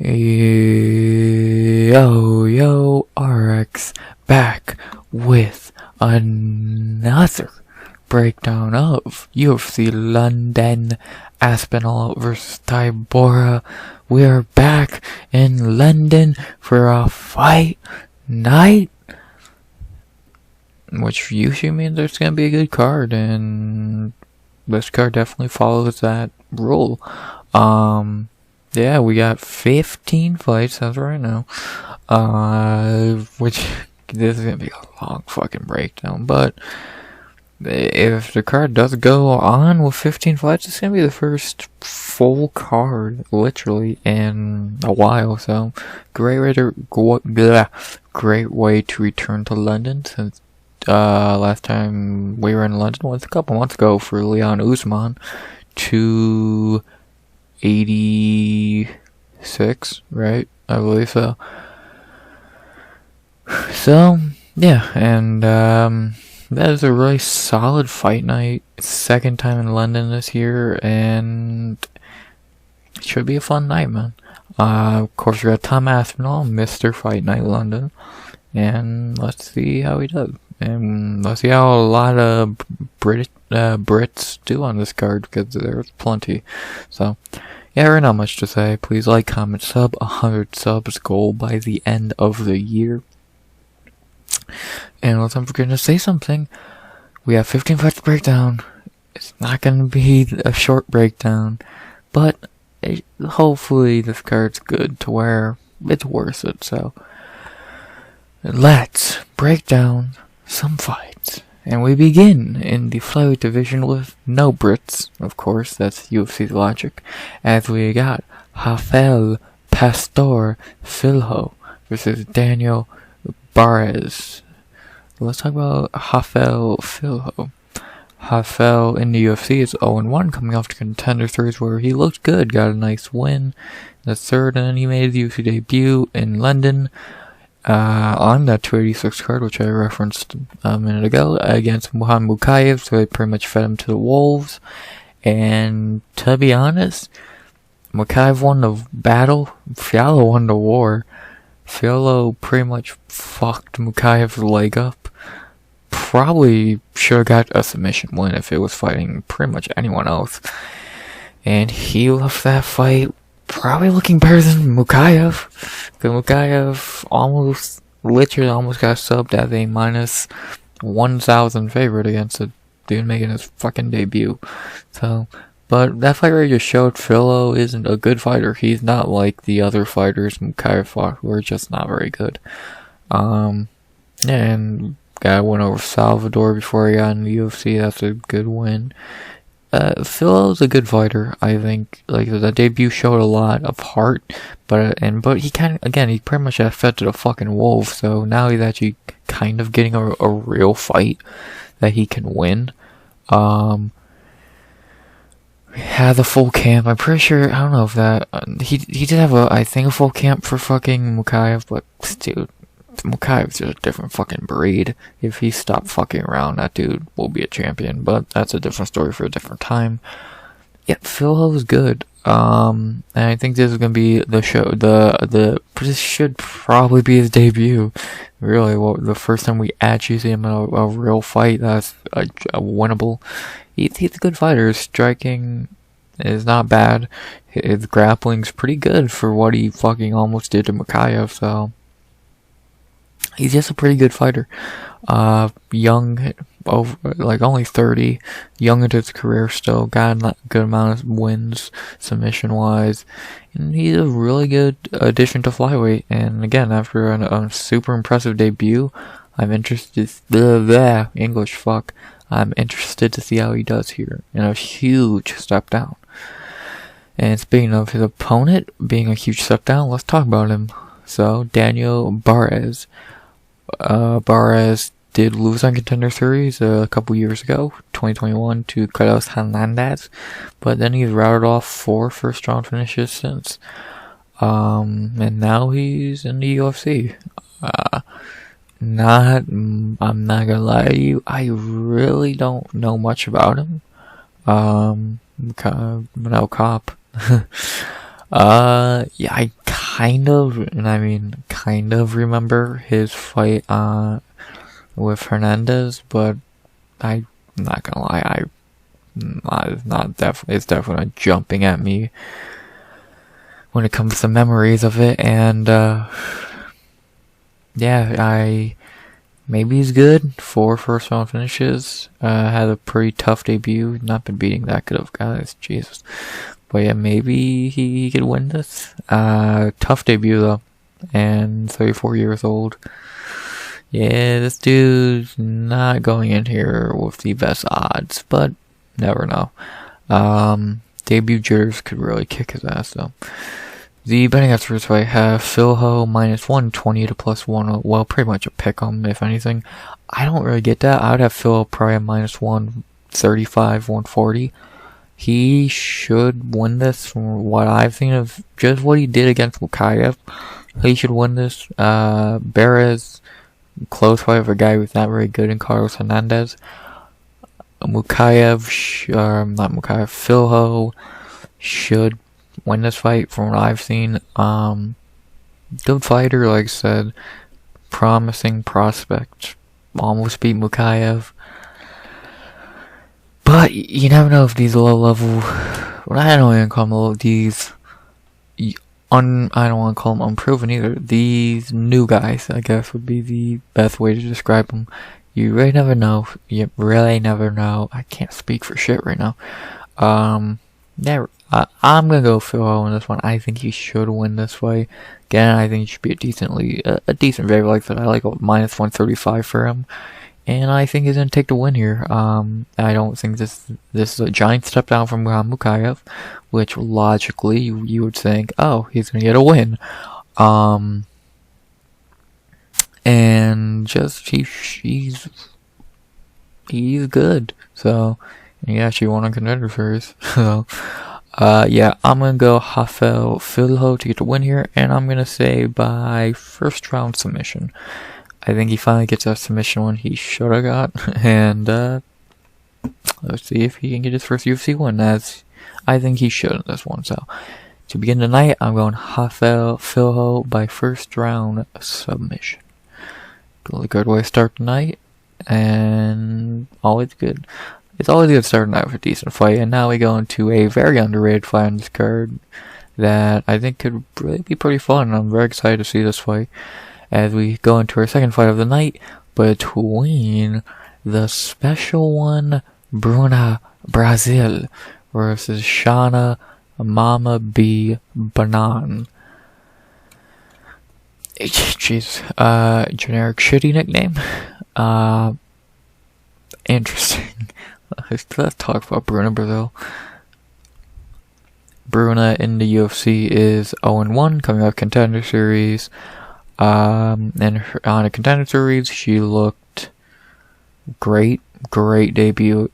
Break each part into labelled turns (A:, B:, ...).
A: Yo, RX back with another breakdown of UFC London Aspinall vs. Tybora. We are back in London for a fight night, which usually means there's gonna be a good card, and this card definitely follows that rule. Yeah, we got 15 fights as of right now, which this is gonna be a long fucking breakdown, but if the card does go on with 15 fights, it's gonna be the first full card, literally, in a while, so great way to return to London, since last time we were in London was a couple months ago for Leon Usman, 286, right? I believe so. So, yeah, and that is a really solid fight night. Second time in London this year, and it should be a fun night, man. Of course, we got Tom Aspinall, Mr. Fight Night London, and let's see how he does. And let's see how a lot of Brits do on this card, because there's plenty. So, yeah, there's not much to say. Please like, comment, sub. 100 subs goal by the end of the year. And unless I'm forgetting to say something, we have 15 fights to break down. It's not going to be a short breakdown, but hopefully this card's good to where it's worth it. So, let's break down some fights. And we begin in the flyweight division with no Brits, of course, that's UFC's logic, as we got Jafel Pastor Filho versus Daniel Barez. Let's talk about Jafel Filho. Jafel in the UFC is 0-1, coming off the Contender Series where he looked good, got a nice win in the third, and then he made his UFC debut in London on that 286 card, which I referenced a minute ago, against Muhammad Mukayev, so they pretty much fed him to the wolves. And to be honest, Mukayev won the battle, Fiallo won the war. Fiallo pretty much fucked Mukayev's leg up. Probably should have got a submission win if it was fighting pretty much anyone else. And he left that fight probably looking better than Mukayev. Because Mukayev literally almost got subbed as a minus 1,000 favorite against a dude making his fucking debut. So, but that fight right just showed Filho isn't a good fighter. He's not like the other fighters Mukayev fought who are just not very good. And guy went over Salvador before he got in the UFC. That's a good win. Filho's a good fighter, I think. Like, the debut showed a lot of heart, but he he pretty much got fed to the fucking wolf, so now he's actually kind of getting a real fight that he can win. Had the full camp. I'm pretty sure, I don't know if that, he did have a full camp for fucking Mukayev, but dude, Mukayev's just a different fucking breed. If he stopped fucking around, that dude will be a champion, but that's a different story for a different time. Yeah, Filho's good. And I think this is gonna be the show, this should probably be his debut. Really, the first time we actually see him in a real fight that's a winnable. He's a good fighter. His striking is not bad. His grappling's pretty good for what he fucking almost did to Mukayev, so he's just a pretty good fighter. Young, only 30, young into his career still, got a good amount of wins, submission-wise, and he's a really good addition to flyweight. And again, after a super impressive debut, I'm interested, I'm interested to see how he does here, in a huge step down. And speaking of his opponent being a huge step down, let's talk about him. So, Daniel Barez. Barez did lose on Contender Series a couple years ago, 2021, to Carlos Hernandez, but then he's routed off 4 first round finishes since. And now he's in the UFC. I'm not gonna lie to you, I really don't know much about him. No cop. Yeah, I kind of, and I mean kind of remember his fight with Hernandez, but I'm not gonna lie, it's definitely not jumping at me when it comes to memories of it, and yeah, maybe he's good. 4 first round finishes. Had a pretty tough debut. Not been beating that good of guys. Jesus. But yeah, maybe he could win this. Tough debut though. And 34 years old. Yeah, this dude's not going in here with the best odds. But, never know. Debut jitters could really kick his ass though. The betting odds for this fight have Filho minus 120 to plus 1. Well, pretty much a pick 'em, if anything. I don't really get that. I would have Filho probably minus 135, 140. He should win this from what I've seen of just what he did against Mukayev. He should win this. Barez, close fight of a guy who's not very good in Carlos Hernandez. Filho should win this fight from what I've seen. Good fighter, like I said. Promising prospect. Almost beat Mukayev. But you never know if these low level, I don't even call them these, I don't want to call them unproven either. These new guys, I guess, would be the best way to describe them. You really never know. You really never know. I can't speak for shit right now. Yeah, I'm gonna go Filho on this one. I think he should win this fight. Again, I think he should be a decent favorite like that. I like a minus 135 for him. And I think he's gonna take the win here. I don't think this is a giant step down from Mukayev, which logically you would think, oh, he's gonna get a win. And just he's good. So he actually won a contender series. So yeah, I'm gonna go Jafel Filho to get the win here, and I'm gonna say by first round submission. I think he finally gets that submission one he should have got, and let's see if he can get his first UFC win, as I think he should in this one. So to begin the night, I'm going Jafel Filho by first round submission. Really good way to start the night, and always good. It's always good to start the night with a decent fight, and now we go into a very underrated fight on this card that I think could really be pretty fun. I'm very excited to see this fight as we go into our second fight of the night between the special one Bruna Brasil versus Shauna Mama B Bannon. Jeez, generic shitty nickname. Interesting. Let's talk about Bruna Brazil. Bruna in the UFC is 0-1, coming off Contender Series. And on a Contender Series, she looked great debut.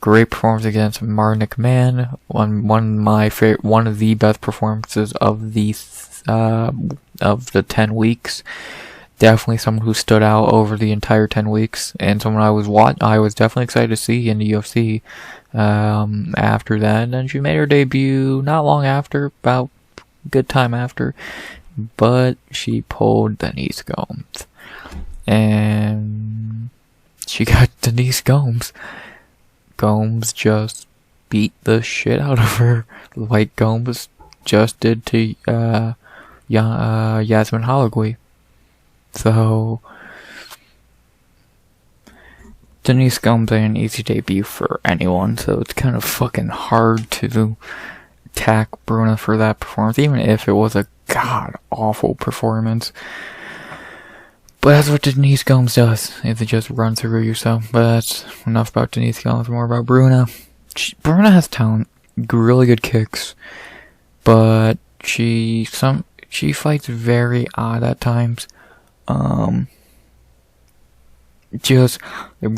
A: Great performance against Marc. One of the best performances of the 10 weeks. Definitely someone who stood out over the entire 10 weeks, and someone I was definitely excited to see in the UFC. After that, and then she made her debut not long after, about a good time after, but she pulled Denise Gomes, and she got Denise Gomes. Gomes just beat the shit out of her, like Gomes just did to Yasmin Hologui. So Denise Gomes ain't an easy debut for anyone, so it's kind of fucking hard to attack Bruna for that performance, even if it was a god-awful performance. But that's what Denise Gomes does, is it just runs through you, so. But that's enough about Denise Gomes, more about Bruna. Bruna has talent, really good kicks, but she fights very odd at times. It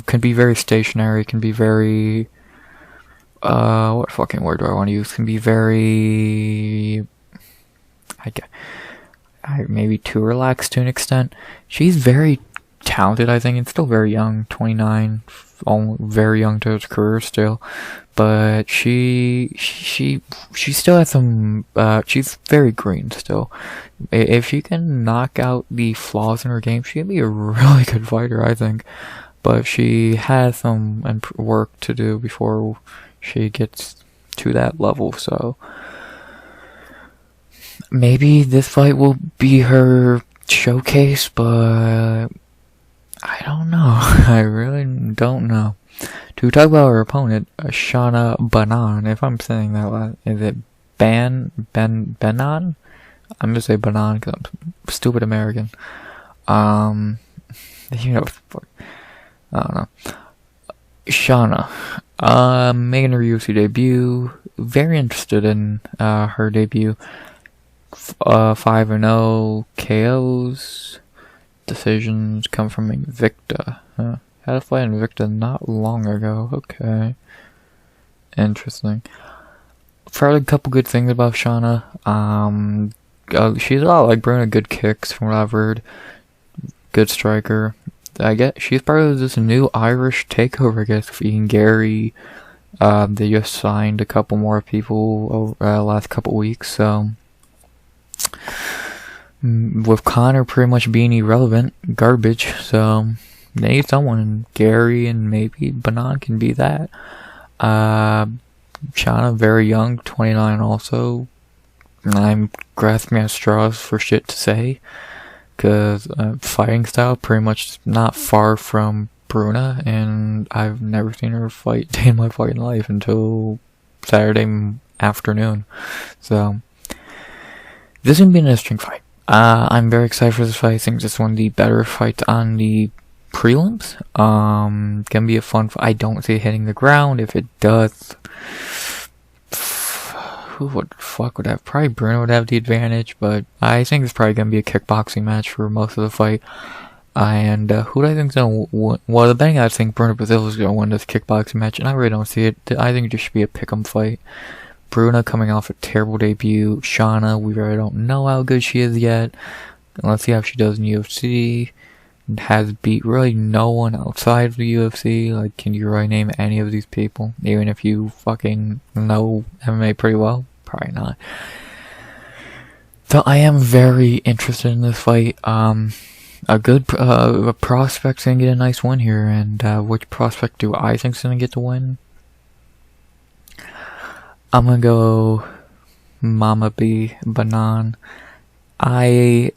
A: can be very stationary, it can be very, what fucking word do I want to use? It can be very, maybe too relaxed to an extent. She's very talented, I think. It's still very young, 29, very young to his career still. But she still has some, she's very green still. If she can knock out the flaws in her game, she can be a really good fighter, I think. But she has some work to do before she gets to that level, so maybe this fight will be her showcase, but I don't know. I really don't know. To talk about her opponent, Shauna Bannon, if I'm saying that right, is it Bannon? I'm gonna say Bannon because I'm stupid American. I don't know. Shauna, making her UFC debut. Very interested in her debut. 5-0 KOs. Decisions come from Invicta. Had a fight in Invicta not long ago. Okay. Interesting. I've heard a couple good things about Shauna. She's a lot like Bruna. Good kicks from what I've heard. Good striker. I guess she's part of this new Irish takeover, I guess, for Ian Gary. They just signed a couple more people over last couple weeks, so with Connor pretty much being irrelevant, garbage, so they need someone, and Gary and maybe Bannon can be that. Shauna, very young, 29 also. I'm grasping at straws for shit to say, because fighting style pretty much not far from Bruna, and I've never seen her fight day in my fighting life until Saturday afternoon. So this is gonna be an interesting fight. I'm very excited for this fight. I think this is one of the better fights on the prelims. Gonna be a fun fight. I don't see it hitting the ground. If it does, who would would have? Probably Bruna would have the advantage, but I think it's probably gonna be a kickboxing match for most of the fight. And who do I think is gonna win? Well, the betting I think Bruna Brazil is gonna win this kickboxing match, and I really don't see it. I think it just should be a pick'em fight. Bruna coming off a terrible debut. Shauna, we really don't know how good she is yet. Let's see how she does in UFC. Has beat really no one outside of the UFC. Like, can you really name any of these people? Even if you fucking know MMA pretty well? Probably not. So I am very interested in this fight. A good prospect's gonna get a nice win here, and which prospect do I think's gonna get the win? I'm gonna go Mama B Bannon. I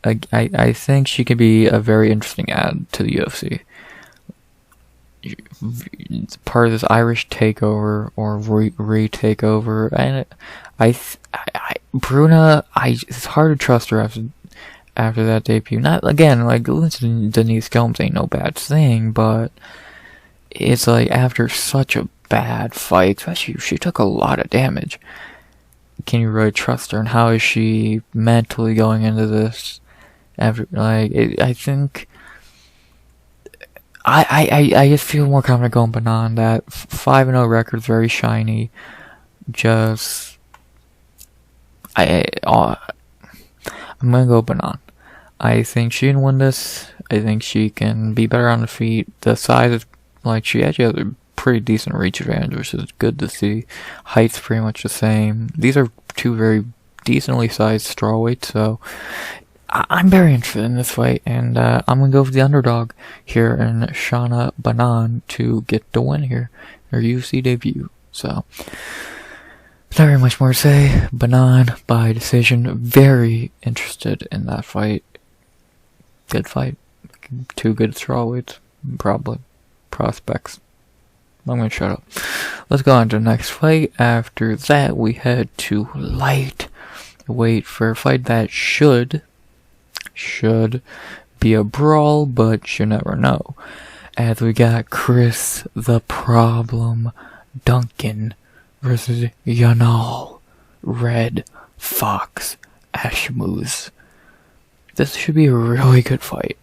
A: think she could be a very interesting add to the UFC. It's part of this Irish takeover or re-takeover, and Bruna, it's hard to trust her after that debut. Not again, like listen, Denise Gomes ain't no bad thing, but it's like after such a bad fight, especially she took a lot of damage. Can you really trust her, and how is she mentally going into this? After I think I just feel more confident going Bannon. That 5-0 record's very shiny. Just I'm gonna go Bannon. I think she can win this. I think she can be better on the feet. The size is she actually has a pretty decent reach advantage, which is good to see. Height's pretty much the same. These are two very decently sized strawweights, so I'm very interested in this fight, and I'm gonna go for the underdog here in Shauna Bannon to get the win here, her UFC debut. So not very much more to say. Bannon by decision. Very interested in that fight. Good fight. Two good strawweights, probably prospects. I'm gonna shut up. Let's go on to the next fight. After that, we head to lightweight for a fight that should be a brawl, but you never know. As we got Chris the Problem Duncan versus Yanal Red Fox Ashmouz. This should be a really good fight.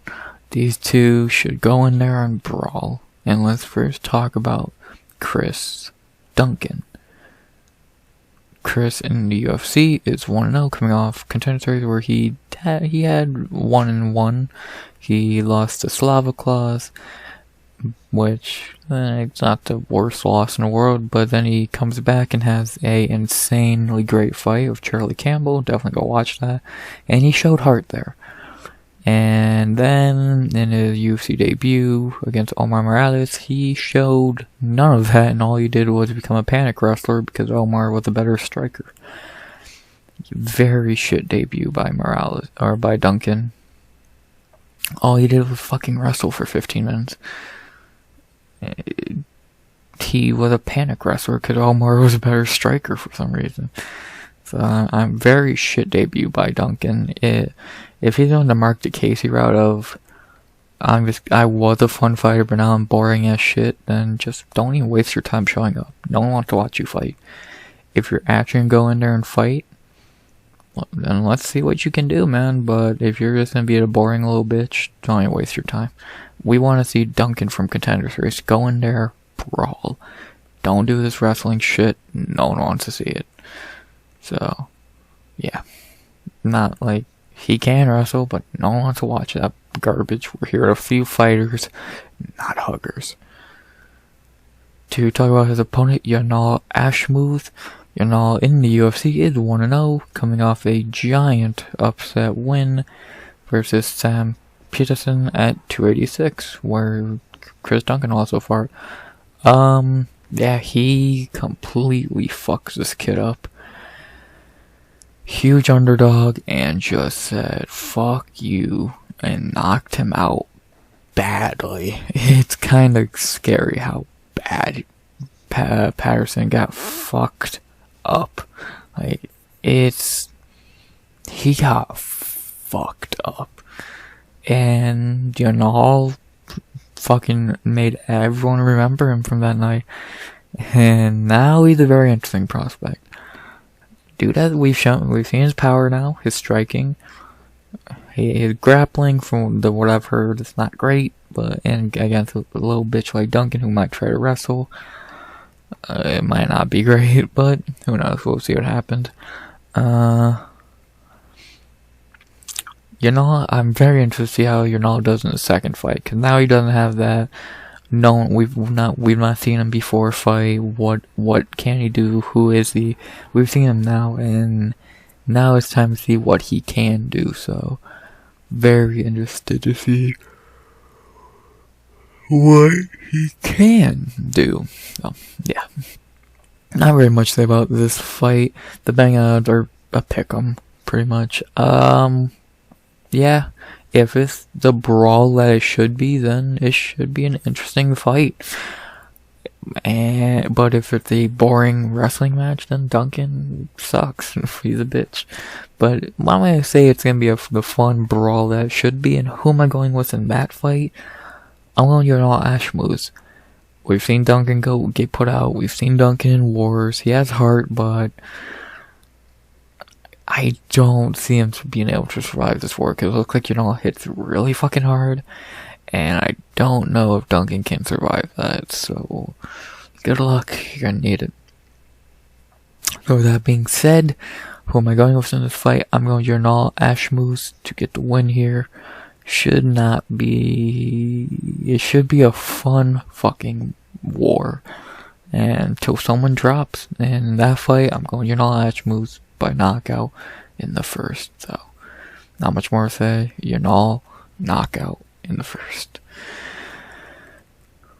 A: These two should go in there and brawl. And let's first talk about Chris Duncan. Chris in the UFC is 1-0, coming off Contender Series where he had 1-1. He lost to Slava Claus, which it's not the worst loss in the world, but then he comes back and has a insanely great fight with Charlie Campbell. Definitely go watch that. And he showed heart there. And then in his UFC debut against Omar Morales, he showed none of that, and all he did was become a panic wrestler because Omar was a better striker. Very shit debut by Morales, or by Duncan. All he did was fucking wrestle for 15 minutes. He was a panic wrestler because Omar was a better striker for some reason. So I'm very shit debut by Duncan. If he's on the Marc Diakiese route of I was a fun fighter but now I'm boring as shit, then just don't even waste your time showing up. No one wants to watch you fight. If you're actually gonna go in there and fight, then let's see what you can do, man. But if you're just gonna be a boring little bitch, don't even waste your time. We want to see Duncan from Contender Series go in there, brawl. Don't do this wrestling shit. No one wants to see it. So, yeah. Not like he can wrestle, but no one wants to watch that garbage. We're here to see fighters, not huggers. To talk about his opponent, Yanal Ashmouz. Yanal in the UFC is 1-0, coming off a giant upset win versus Sam Peterson at 286, where Chris Duncan also fought. Yeah, he completely fucks this kid up. Huge underdog, and just said, fuck you, and knocked him out badly. It's kind of scary how bad Patterson got fucked up. Like, he got fucked up. And, Yanal fucking made everyone remember him from that night. And now he's a very interesting prospect. Dude, we've seen his power now, his striking, his grappling. From what I've heard, it's not great, but and against a little bitch like Duncan who might try to wrestle, it might not be great, but who knows? We'll see what happens. I'm very interested to see how Yanal does in the second fight, because now he doesn't have that. No, we've not seen him before fight. What can he do? Who is he? We've seen him now, and now it's time to see what he can do. So, very interested to see what he can do. So, yeah. Not very much to say about this fight. The bang odds are a pick'em, pretty much. Yeah. If it's the brawl that it should be, then it should be an interesting fight. But if it's a boring wrestling match, then Duncan sucks. He's a bitch. But why am I say it's gonna be the fun brawl that it should be? And who am I going with in that fight? I'm going Yanal Ashmouz. We've seen Duncan get put out. We've seen Duncan in wars. He has heart, but I don't see him being able to survive this war, because it looks like Yanal hits really fucking hard, and I don't know if Duncan can survive that, so good luck, you're gonna need it. So with that being said, who am I going with in this fight? I'm going Yanal Ashmouz to get the win here. It should be a fun fucking war, and until someone drops in that fight, I'm going Yanal Ashmouz by knockout in the first. So, not much more to say. Yanal knockout in the first.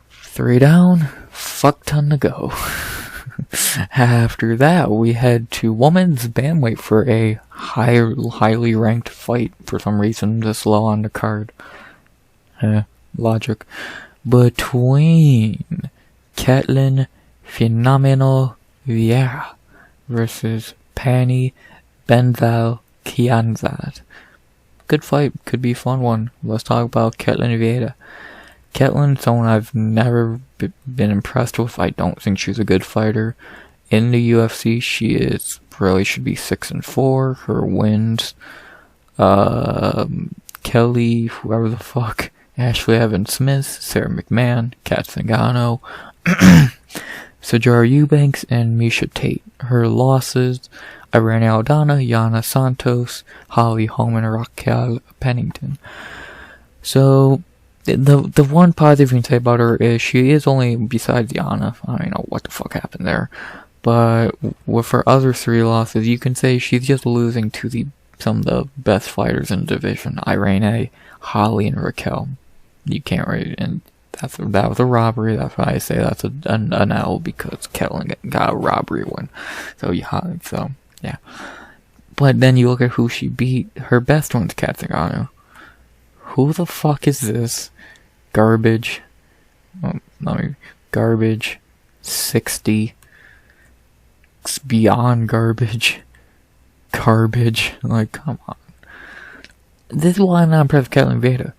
A: 3 down, fuck ton to go. After that, we head to women's bantamweight for a highly ranked fight. For some reason, this low on the card. Logic. Between Ketlen Phenomenal Vieira versus Pannie Kianzad. Good fight, could be a fun one. Let's talk about Ketlen Vieira. Ketlen, someone I've never been impressed with. I don't think she's a good fighter. In the UFC, she should be 6-4. Her wins, Kelly, whoever the fuck, Ashley Evans Smith, Sarah McMahon, Kat Zingano. Sajara Eubanks and Misha Tate. Her losses: Irene Aldana, Yana Santos, Holly Holman, Raquel Pennington. So, the one positive you can say about her is she is only, besides Yana, I don't know what the fuck happened there, but with her other 3 losses, you can say she's just losing to some of the best fighters in the division: Irene, Holly, and Raquel. You can't really, and that was a robbery. That's why I say that's an L, because Ketlen got a robbery win. So yeah. But then you look at who she beat. Her best one's Katsugano. Who the fuck is this? Garbage. Garbage. 60. It's beyond garbage. Garbage. Like, come on. This is why I'm not impressed with Ketlen Vieira.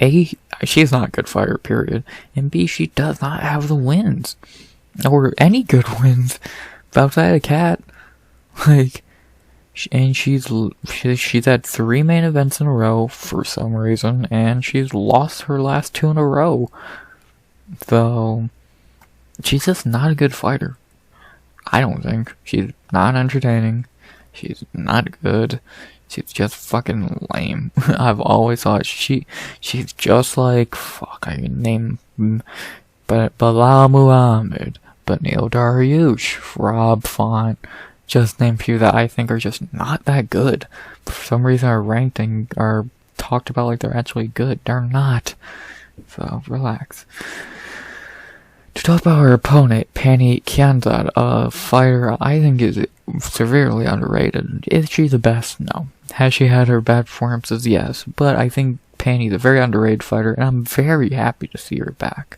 A: A, she's not a good fighter, period. And B, she does not have the wins. Or any good wins. Outside of Cat. Like, and she's had 3 main events in a row for some reason, and she's lost her last 2 in a row. So, she's just not a good fighter. I don't think. She's not entertaining. She's not good. She's just fucking lame. I've always thought she's just like, fuck, I can name, Bilal Muhammad, Benil Dariush, Rob Font, just name few that I think are just not that good. For some reason are ranked and are talked about like they're actually good. They're not. So, relax. To talk about her opponent, Pannie Kianzad, a fighter I think is severely underrated. Is she the best? No. Has she had her bad performances? Yes. But I think Pannie's a very underrated fighter, and I'm very happy to see her back.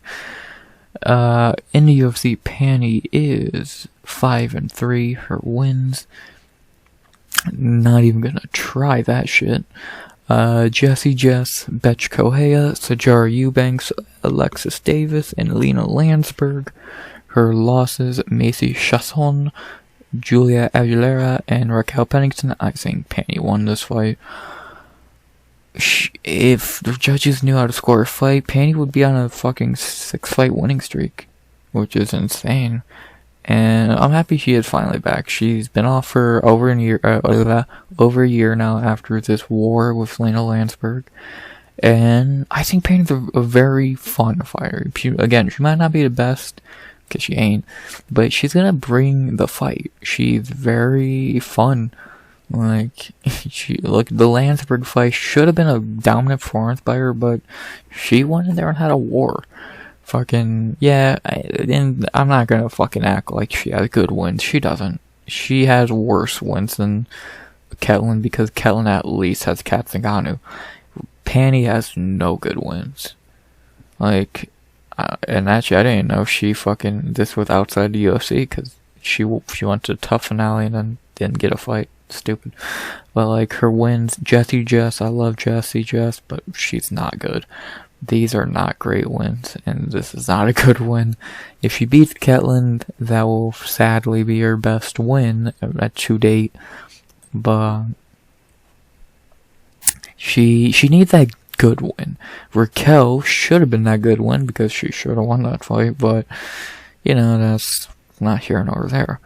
A: In the UFC, Pannie is 5-3. Her wins, not even gonna try that shit. Jessie Jess, Betch Kohea, Sajara Eubanks, Alexis Davis, and Lena Landsberg. Her losses: Macy Chasson, Julia Aguilera, and Raquel Pennington. I think Pannie won this fight. If the judges knew how to score a fight, Pannie would be on a fucking 6-fight winning streak, which is insane. And I'm happy she is finally back. She's been off for over a year now after this war with Lena Landsberg. And I think Pannie's a very fun fighter. She might not be the best, because she ain't, but she's gonna bring the fight. She's very fun. Like, the Landsberg fight should have been a dominant performance by her, but she went in there and had a war. Fucking, yeah, and I'm not gonna fucking act like she has good wins. She doesn't. She has worse wins than Ketlen, because Ketlen at least has Katsugano. Pannie has no good wins. Like, and actually, I didn't know this was outside the UFC, because she went to Tough Finale and then didn't get a fight. Stupid. But like, her wins, Jessie Jess, I love Jessie Jess, but she's not good. These are not great wins, and this is not a good win. If she beats Ketlen, that will sadly be her best win to date. But she needs that good win. Raquel should have been that good win, because she should have won that fight, but that's not here nor there.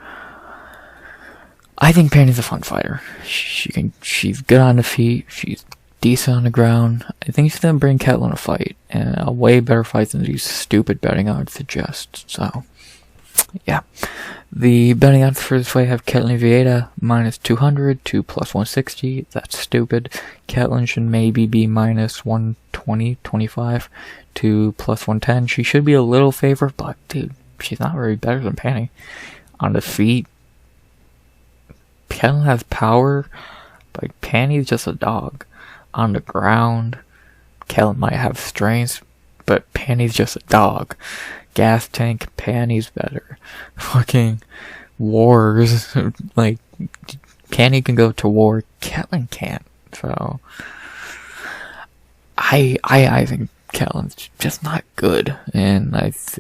A: I think Pannie's a fun fighter. She's good on the feet. She's decent on the ground. I think she's gonna bring Ketlen a fight, and a way better fight than these stupid betting odds suggest. So, yeah. The betting odds for this fight have Ketlen Vieira -200 to +160. That's stupid. Ketlen should maybe be -120-25 to +110. She should be a little favorite, but dude, she's not very better than Pannie. On the feet, Ketlen has power, but Pannie's just a dog. On the ground, Ketlen might have strengths, but Pannie's just a dog. Gas tank, Pannie's better. Fucking wars, like, Pannie can go to war, Ketlen can't. So, I think Ketlen's just not good. And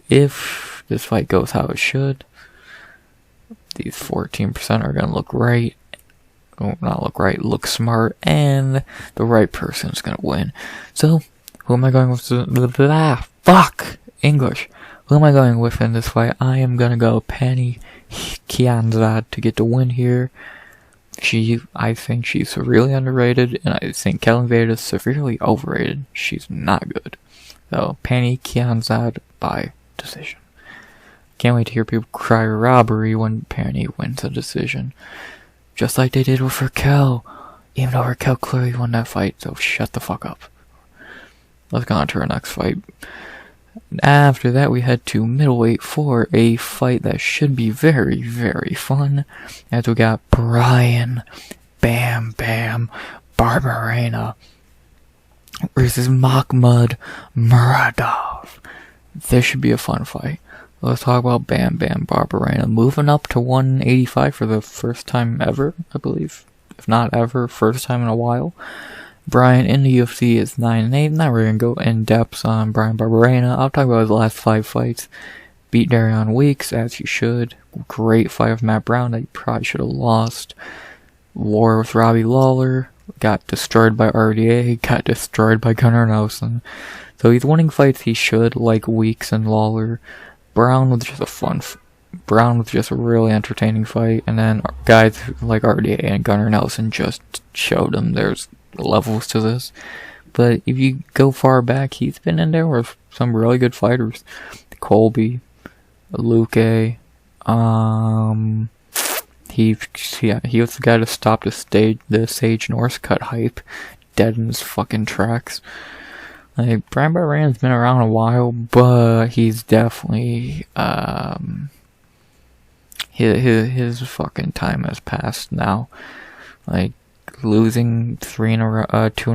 A: if this fight goes how it should, these 14% are gonna look right. Oh, not look right, look smart, and the right person's gonna win. So, who am I going with? Fuck! English. Who Who am I going with in this fight? I am gonna go Pannie Kianzad to get the win here. I think she's severely underrated, and I think Ketlen Vieira is severely overrated. She's not good. So, Pannie Kianzad by decision. Can't wait to hear people cry robbery when Pannie wins a decision. Just like they did with Raquel. Even though Raquel clearly won that fight, so shut the fuck up. Let's go on to our next fight. After that, we head to middleweight for a fight that should be very, very fun. As we got Bryan, Bam Bam, Barberena versus Makhmud, Muradov. This should be a fun fight. Let's talk about Bam Bam Barberena moving up to 185 for the first time ever, I believe. If not ever, first time in a while. Bryan in the UFC is 9-8. Not really gonna go in depth on Bryan Barberena. I'll talk about his last 5 fights. Beat Darion Weeks, as he should. Great fight with Matt Brown that he probably should have lost. War with Robbie Lawler. Got destroyed by RDA. Got destroyed by Gunnar Nelson. So he's winning fights he should, like Weeks and Lawler. Brown was just a really entertaining fight. And then guys like RDA and Gunnar Nelson just showed him there's levels to this. But if you go far back, he's been in there with some really good fighters. Colby, Luke, he was the guy to stop the Sage Northcutt hype dead in his fucking tracks. Like, Bryan Barberena's been around a while, but he's definitely his fucking time has passed now. Like, losing 2 in a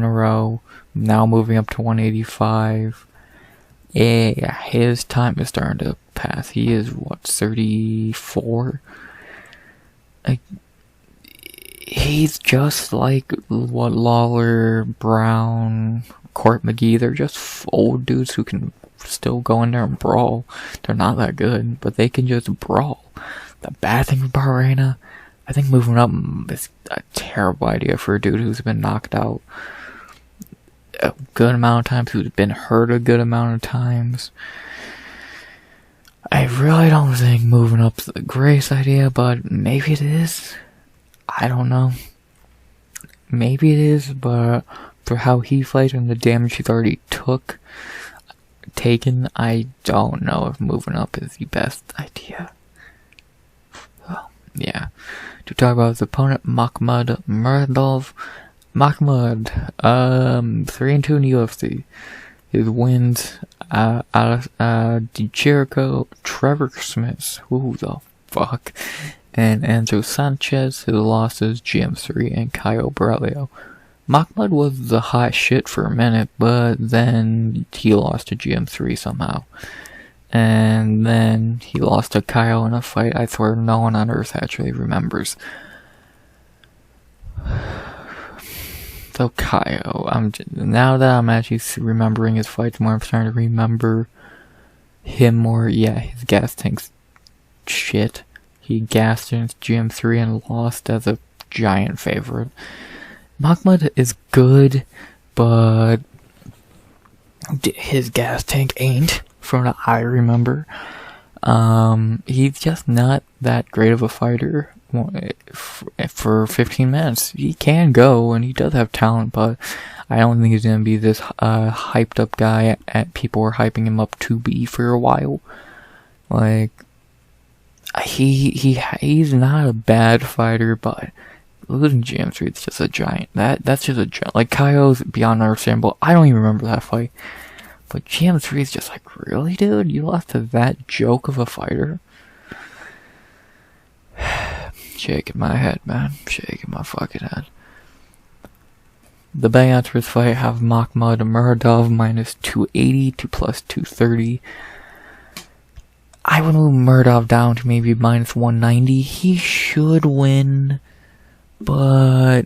A: row, now moving up to 185. Yeah, his time is starting to pass. He is, 34? Like, he's just like what Lawler, Brown, Court McGee, they're just old dudes who can still go in there and brawl. They're not that good, but they can just brawl. The bad thing with Barberena, I think moving up is a terrible idea for a dude who's been knocked out a good amount of times, who's been hurt a good amount of times. I really don't think moving up's the greatest idea, but maybe it is. I don't know. Maybe it is, but for how he fights and the damage he's already taken, I don't know if moving up is the best idea. Well, yeah. To talk about his opponent, Makhmud Muradov. Makhmud, 3-2 in the UFC. His wins, Jericho, Trevor Smith, who the fuck, and Andrew Sanchez. His losses, GM3 and Caio Borrello. Makhmud was the hot shit for a minute, but then he lost to GM3 somehow. And then he lost to Caio in a fight I swear no one on earth actually remembers. So Caio, now that I'm actually remembering his fights more, I'm starting to remember him more. Yeah, his gas tank's shit. He gassed in GM3 and lost as a giant favorite. Makhmud is good, but his gas tank ain't, from what I remember. He's just not that great of a fighter for 15 minutes. He can go, and he does have talent, but I don't think he's going to be this hyped up guy people were hyping him up to be for a while. Like, he's not a bad fighter, but losing GM3 is just a giant. That's just a giant. Like, Caio's beyond understandable. I don't even remember that fight. But GM3 is just like, really, dude? You lost to that joke of a fighter? Shaking my head, man. Shaking my fucking head. The betting odds for this fight have Makhmud Muradov minus 280 to plus 230. I would move Muradov down to maybe minus 190. He should win, but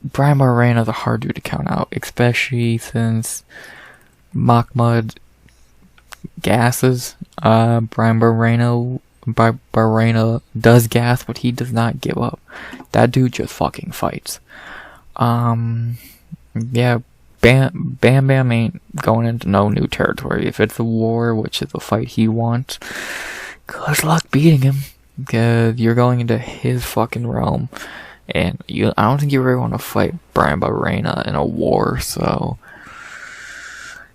A: Bryan Barberena is a hard dude to count out, especially since Makhmud gasses. Bryan Barberena does gas, but he does not give up. That dude just fucking fights. Yeah, Bam ain't going into no new territory. If it's a war, which is a fight he wants, good luck beating him, because you're going into his fucking realm, and I don't think you really want to fight Bryan Barberena in a war. So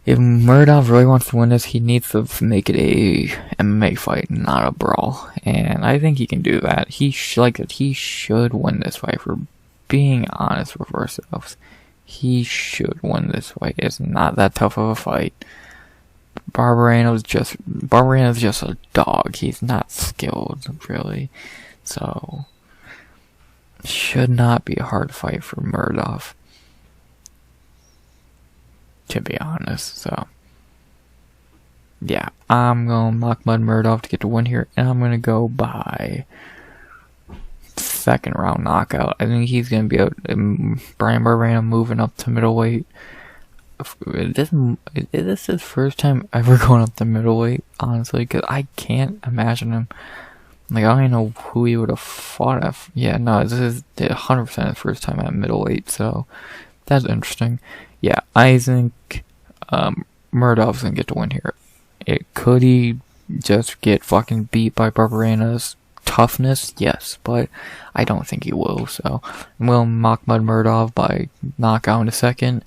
A: if Muradov really wants to win this, he needs to make it a MMA fight, not a brawl, and I think he can do that. He should win this fight. For being honest with ourselves, he should win this fight. It's not that tough of a fight. Barberena's just a dog. He's not skilled, really. So, should not be a hard fight for Muradov, to be honest. So, yeah, I'm going Makhmud Muradov to get the win here, and I'm going to go by second round knockout. I think he's going to be out. Bryan Barberena moving up to middleweight. This is his first time ever going up to middleweight, honestly, because I can't imagine him. Like, I don't even know who he would have fought at. Yeah, no, this is 100% his first time at middleweight, so that's interesting. Yeah, I think Muradov's going to get the win here. Could he just get fucking beat by Barberena's toughness? Yes, but I don't think he will, so I'm going Makhmud Muradov by knockout in a second.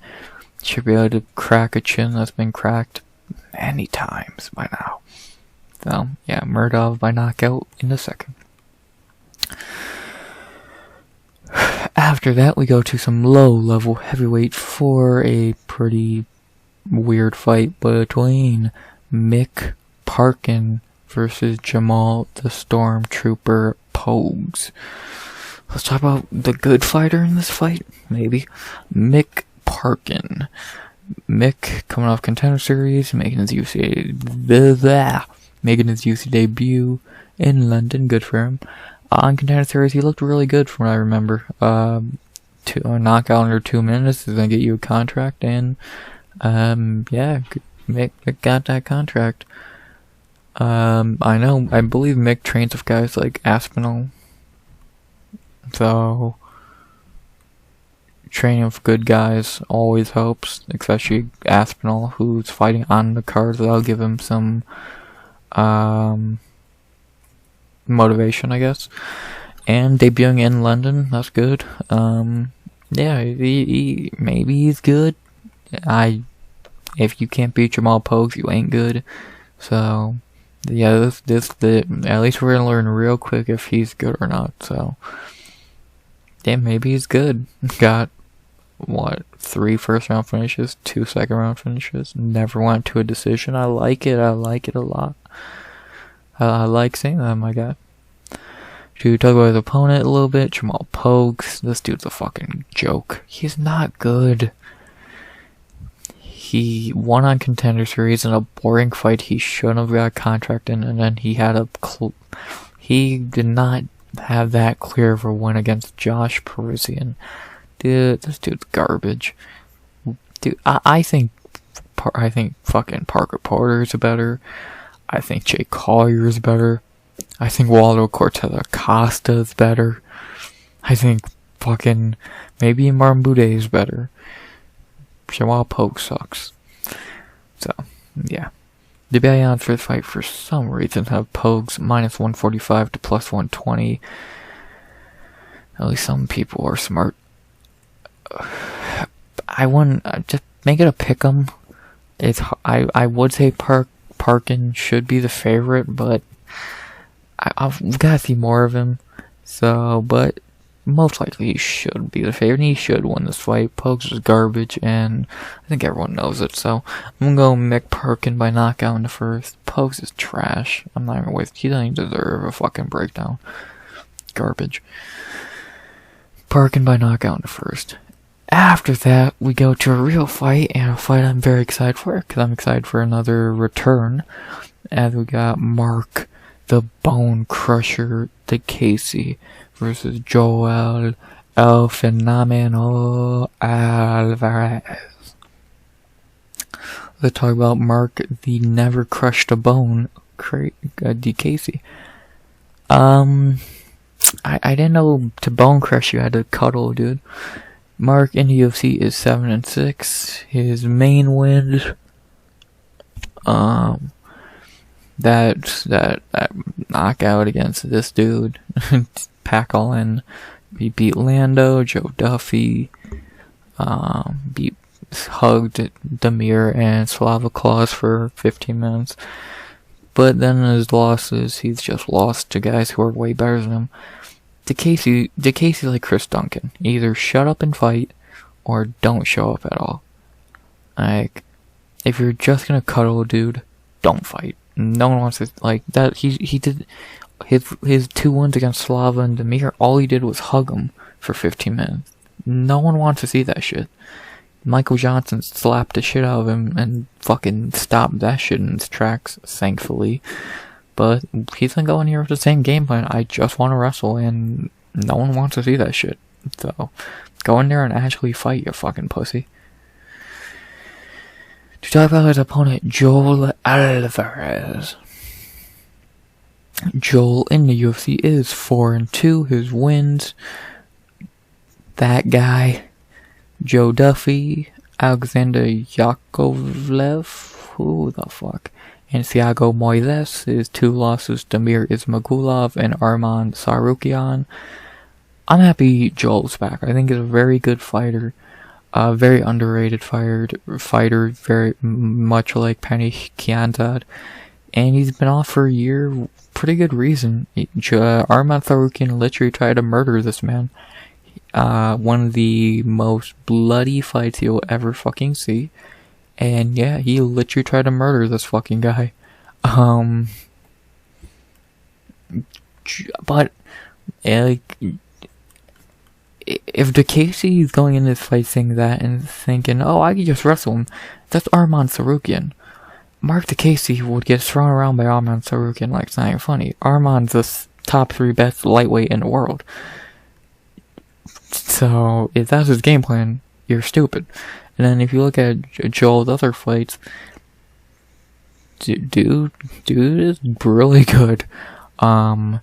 A: Should be able to crack a chin that's been cracked many times by now. So, yeah, Muradov by knockout in a second. After that, we go to some low-level heavyweight for a pretty weird fight between Mick Parkin versus Jamal the Stormtrooper Pogues. Let's talk about the good fighter in this fight, maybe. Mick Parkin. Mick coming off Contender Series, making his UFC debut in London. Good for him. On Contender Series, he looked really good from what I remember. A knockout under 2 minutes is gonna get you a contract, and yeah, Mick got that contract. I believe Mick trains with guys like Aspinall, so training with good guys always helps, especially Aspinall, who's fighting on the card. That'll give him some motivation, I guess. And debuting in London, that's good. Yeah, maybe he's good. If you can't beat Jamal Pogues, you ain't good. So, yeah, at least we're gonna learn real quick if he's good or not. So, yeah, maybe he's good. Got 3 first-round finishes, 2 second-round finishes. Never went to a decision. I like it. I like it a lot. I like seeing that, my guy. To talk about his opponent a little bit, Jamal Pogues. This dude's a fucking joke. He's not good. He won on Contender Series in a boring fight he shouldn't have got a contract in, and then he had he did not have that clear of a win against Josh Parisian. Dude, this dude's garbage. Dude, I think fucking Parker Porter is better. I think Jay Collier is better. I think Waldo Cortez Acosta is better. I think fucking maybe Martin Boudet is better. Jamal Pogues sucks. So, yeah. The betting odds for this fight, for some reason, have Pogues minus 145 to plus 120. At least some people are smart. I want just make it a pick'em. I would say Parkin should be the favorite, but I've got to see more of him. So, but most likely he should be the favorite, and he should win this fight. Pogues is garbage, and I think everyone knows it. So I'm gonna go Mick Parkin by knockout in the first. Pogues is trash. I'm not even wasting. He doesn't even deserve a fucking breakdown. Garbage. Parkin by knockout in the first. After that, we go to a real fight, and a fight I'm very excited for, because I'm excited for another return. As we got Marc, the Bone Crusher, Diakiese, versus Joel El Fenomeno Alvarez. Let's talk about Marc, the never crushed a bone, Diakiese. I didn't know to bone crush you had to cuddle, dude. Marc in the UFC is 7-6. His main wins, that knockout against this dude, Packalin. He beat Lando, Joe Duffy, hugged Damir and Slava Claus for 15 minutes. But then in his losses, he's just lost to guys who are way better than him. Diakiese like Chris Duncan. Either shut up and fight, or don't show up at all. Like, if you're just gonna cuddle a dude, don't fight. No one wants to, like, that. He did his 2 wins against Slava and Damir. All he did was hug him for 15 minutes. No one wants to see that shit. Michael Johnson slapped the shit out of him and fucking stopped that shit in its tracks, thankfully. But he's gonna go in here with the same game plan. I just want to wrestle, and no one wants to see that shit. So, go in there and actually fight, you fucking pussy. To talk about his opponent, Joel Alvarez. Joel in the UFC is 4-2. His wins, that guy, Joe Duffy, Alexander Yakovlev, who the fuck, and Thiago Moises. His 2 losses, Damir Ismagulov and Arman Sarukian. I'm happy Joel's back. I think he's a very good fighter, very underrated fighter, very much like Pannie Kianzad, and he's been off for a year. Pretty good reason. Arman Sarukian literally tried to murder this man. One of the most bloody fights you'll ever fucking see. And yeah, he literally tried to murder this fucking guy. But, like, if Diakiese is going in this fight saying that and thinking, oh, I can just wrestle him, that's Arman Sarukian. Marc Diakiese would get thrown around by Arman Sarukian like it's not even funny. Arman's the top 3 best lightweight in the world. So, if that's his game plan, you're stupid. And then if you look at Joel's other fights, dude is really good. I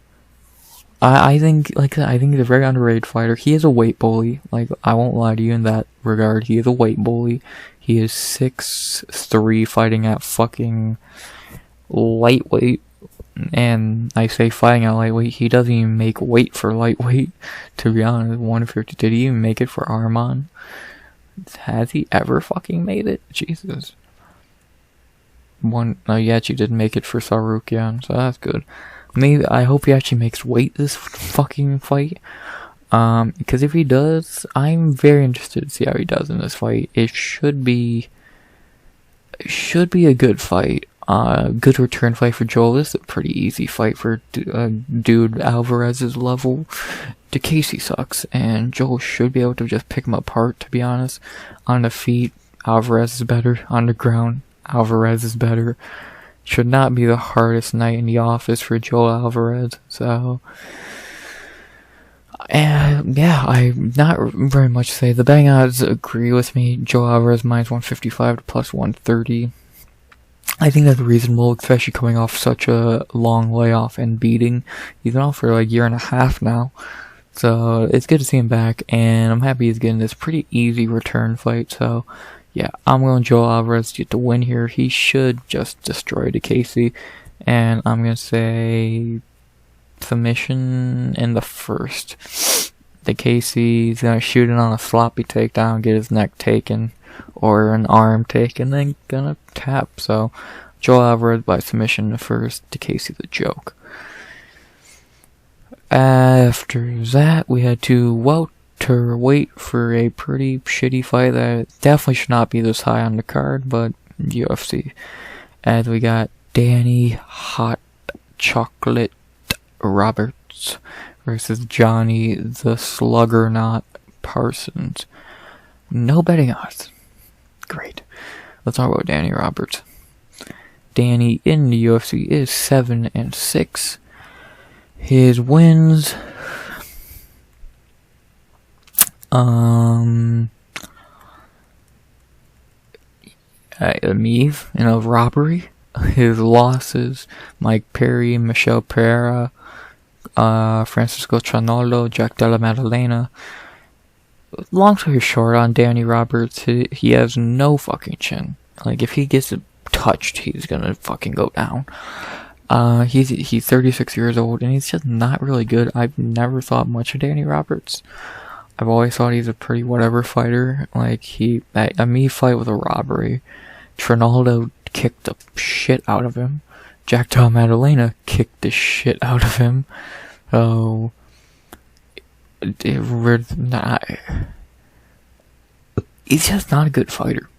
A: think he's a very underrated fighter. He is a weight bully. Like, I won't lie to you in that regard. He is a weight bully. He is 6'3", fighting at fucking lightweight. And I say fighting at lightweight, he doesn't even make weight for lightweight, to be honest. 150, did he even make it for Arman? Has he ever fucking made it? Jesus. No, he actually did make it for Sarukian, so that's good. Maybe, I hope he actually makes weight this fucking fight. Because if he does, I'm very interested to see how he does in this fight. It should be a good fight. Good return fight for Joel. This is a pretty easy fight for dude Alvarez's level. Diakiese sucks, and Joel should be able to just pick him apart, to be honest. On the feet, Alvarez is better. On the ground, Alvarez is better. Should not be the hardest night in the office for Joel Alvarez, so... And yeah, I'm not very much to say. The betting odds agree with me. Joel Alvarez minus 155 to plus 130. I think that's reasonable, especially coming off such a long layoff and beating. He's been off for like a year and a half now. So it's good to see him back, and I'm happy he's getting this pretty easy return fight. So yeah, I'm going Joel Alvarez to get the win here. He should just destroy Diakiese, and I'm going to say submission in the first. Diakiese's going to shoot it on a sloppy takedown, get his neck taken, or an arm taken, then gonna tap. So Joel Alvarez by submission in the first, Diakiese the joke. After that, we had to welterweight for a pretty shitty fight that definitely should not be this high on the card, but UFC. As we got Danny Hot Chocolate Roberts versus Jonny the Sluggernaut Parsons. No betting odds. Great. Let's talk about Danny Roberts. Danny in the UFC is 7-6. His wins, Amiv in a robbery. His losses, Mike Perry, Michelle Pereira, Francisco Tranolo, Jack Della Maddalena. long story short, on Danny Roberts, he has no fucking chin. Like, if he gets touched, he's gonna fucking go down. He's 36 years old, and he's just not really good. I've never thought much of Danny Roberts. I've always thought he's a pretty whatever fighter. Like, a me fight with a robbery. Trinaldo kicked the shit out of him. Jackdaw Maddalena kicked the shit out of him. So, he's just not a good fighter.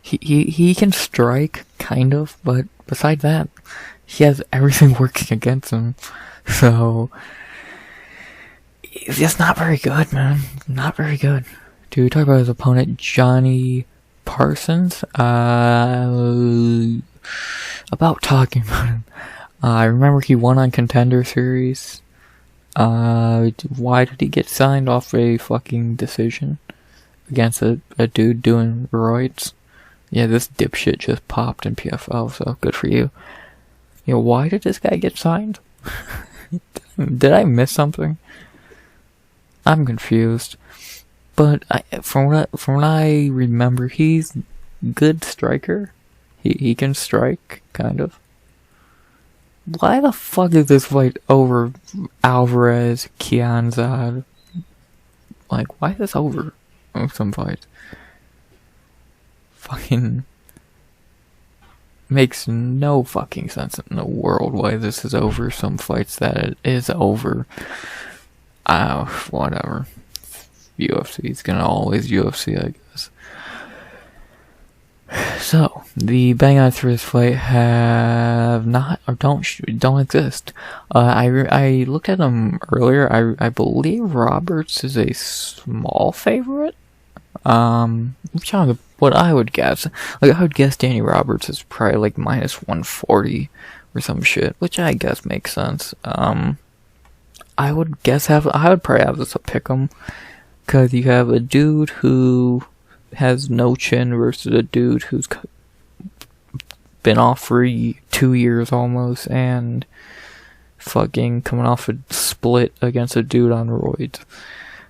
A: He can strike, kind of, but besides that, he has everything working against him. So, he's just not very good, man. Not very good. Do we talk about his opponent, Jonny Parsons? About talking about him. I remember he won on Contender Series. Why did he get signed off a fucking decision against a dude doing roids? Yeah, this dipshit just popped in PFL, so good for you. You know, why did this guy get signed? Did I miss something? I'm confused. But from what I remember, he's good striker. He can strike, kind of. Why the fuck is this fight over Alvarez, Kianzad? Like, why is this over some fights? Fucking makes no fucking sense in the world why this is over some fights that it is over. Whatever. UFC is gonna always UFC, I guess. So, the bang odds for this fight have not, or don't exist. I looked at them earlier. I believe Roberts is a small favorite. I'm trying to, what I would guess. Like, I would guess Danny Roberts is probably like minus 140 or some shit, which I guess makes sense. I would probably have this a pick'em. Because you have a dude who has no chin versus a dude who's been off for 2 years almost, and fucking coming off a split against a dude on roids.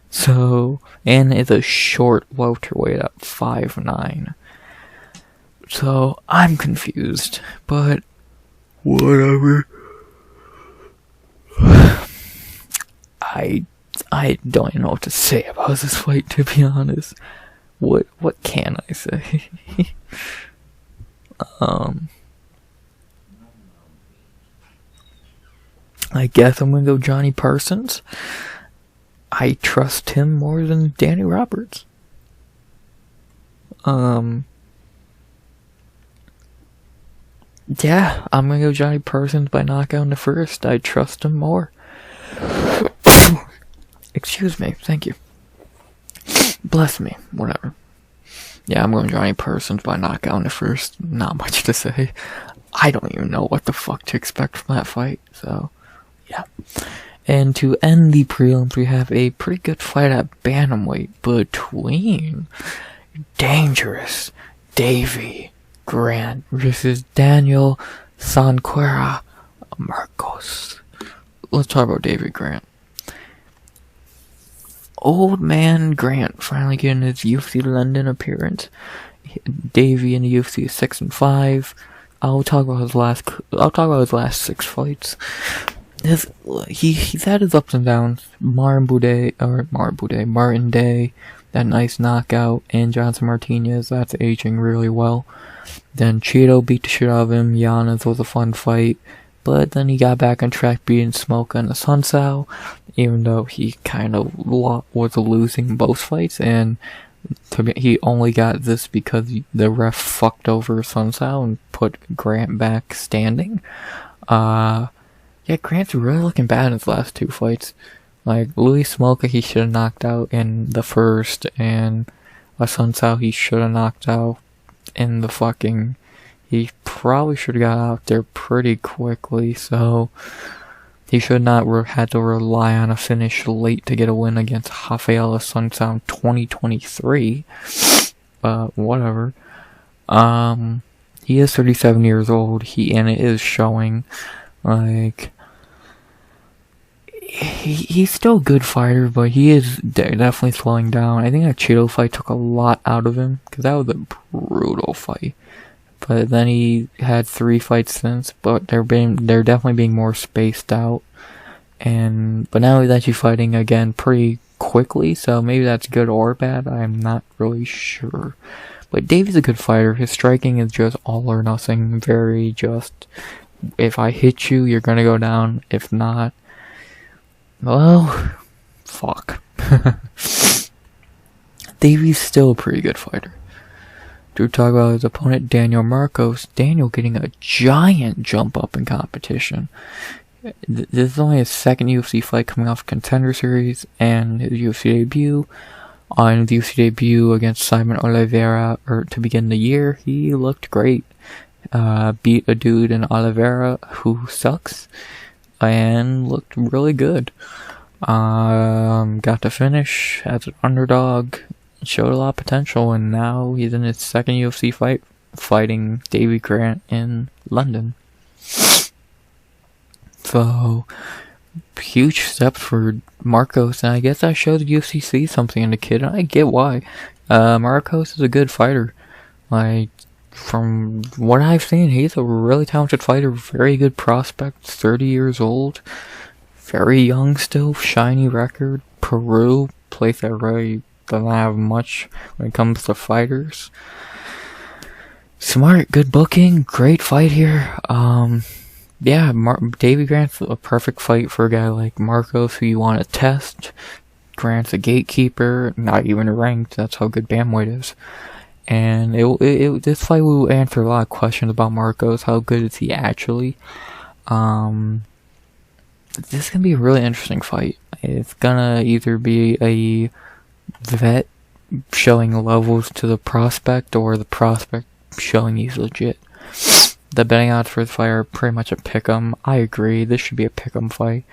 A: So, and it's a short welterweight at 5'9". So, I'm confused, but whatever. I don't even know what to say about this fight, to be honest. What can I say? I guess I'm gonna go Jonny Parsons. I trust him more than Danny Roberts. Yeah, I'm gonna go Jonny Parsons by knockout in the first. I trust him more. Excuse me, thank you. Bless me, whatever. Yeah, I'm going Jonny Parsons by knockout in the first. Not much to say. I don't even know what the fuck to expect from that fight, so, yeah. And to end the prelims, we have a pretty good fight at bantamweight between Dangerous Davey Grant versus Daniel Sanquera Marcos. Let's talk about Davey Grant. Old man Grant finally getting his UFC London appearance. Davey in the UFC is 6-5. I'll talk about his last 6 fights. He's had his ups and downs. Martin Day, that nice knockout, and Johnson Martinez, that's aging really well. Then Cheeto beat the shit out of him. Giannis was a fun fight. But then he got back on track beating Smoke on the Sunsao, even though he kind of was losing both fights, and he only got this because the ref fucked over Sunsao and put Grant back standing. Yeah, Grant's really looking bad in his last 2 fights. Like, Louis Smolka he should have knocked out in the first, and Sunsao he should have knocked out in the fucking... He probably should have got out there pretty quickly, so he should not had to rely on a finish late to get a win against Rafael Sunsao 2023. But whatever. He is 37 years old. And it is showing. Like, he's still a good fighter, but he is definitely slowing down. I think that Cheeto fight took a lot out of him, because that was a brutal fight. But then he had 3 fights since, but they're definitely being more spaced out. But now he's actually fighting again pretty quickly, so maybe that's good or bad. I'm not really sure. But Davey's a good fighter. His striking is just all or nothing. Very just, if I hit you, you're gonna go down. If not, well, fuck. Davey's still a pretty good fighter. To talk about his opponent, Daniel Marcos. Daniel getting a giant jump up in competition. This is only his second UFC fight coming off Contender Series and his UFC debut. On the UFC debut against Simon Oliveira to begin the year, he looked great. Beat a dude in Oliveira who sucks and looked really good. Got to finish as an underdog. Showed a lot of potential, and now he's in his second UFC fight, fighting Davey Grant in London. So, huge steps for Marcos, and I guess that shows UFC sees something in the kid, and I get why. Marcos is a good fighter. Like, from what I've seen, he's a really talented fighter, very good prospect, 30 years old, very young still, shiny record. Peru, place that really doesn't have much when it comes to fighters. Smart, good booking, great fight here. Yeah, Davey Grant's a perfect fight for a guy like Marcos who you want to test. Grant's a gatekeeper, not even ranked. That's how good bantamweight is. And this fight will answer a lot of questions about Marcos. How good is he actually? This is gonna be a really interesting fight. It's gonna either be a vet showing levels to the prospect, or the prospect showing he's legit. The betting odds for this fight are pretty much a pick'em. I agree, this should be a pick'em fight.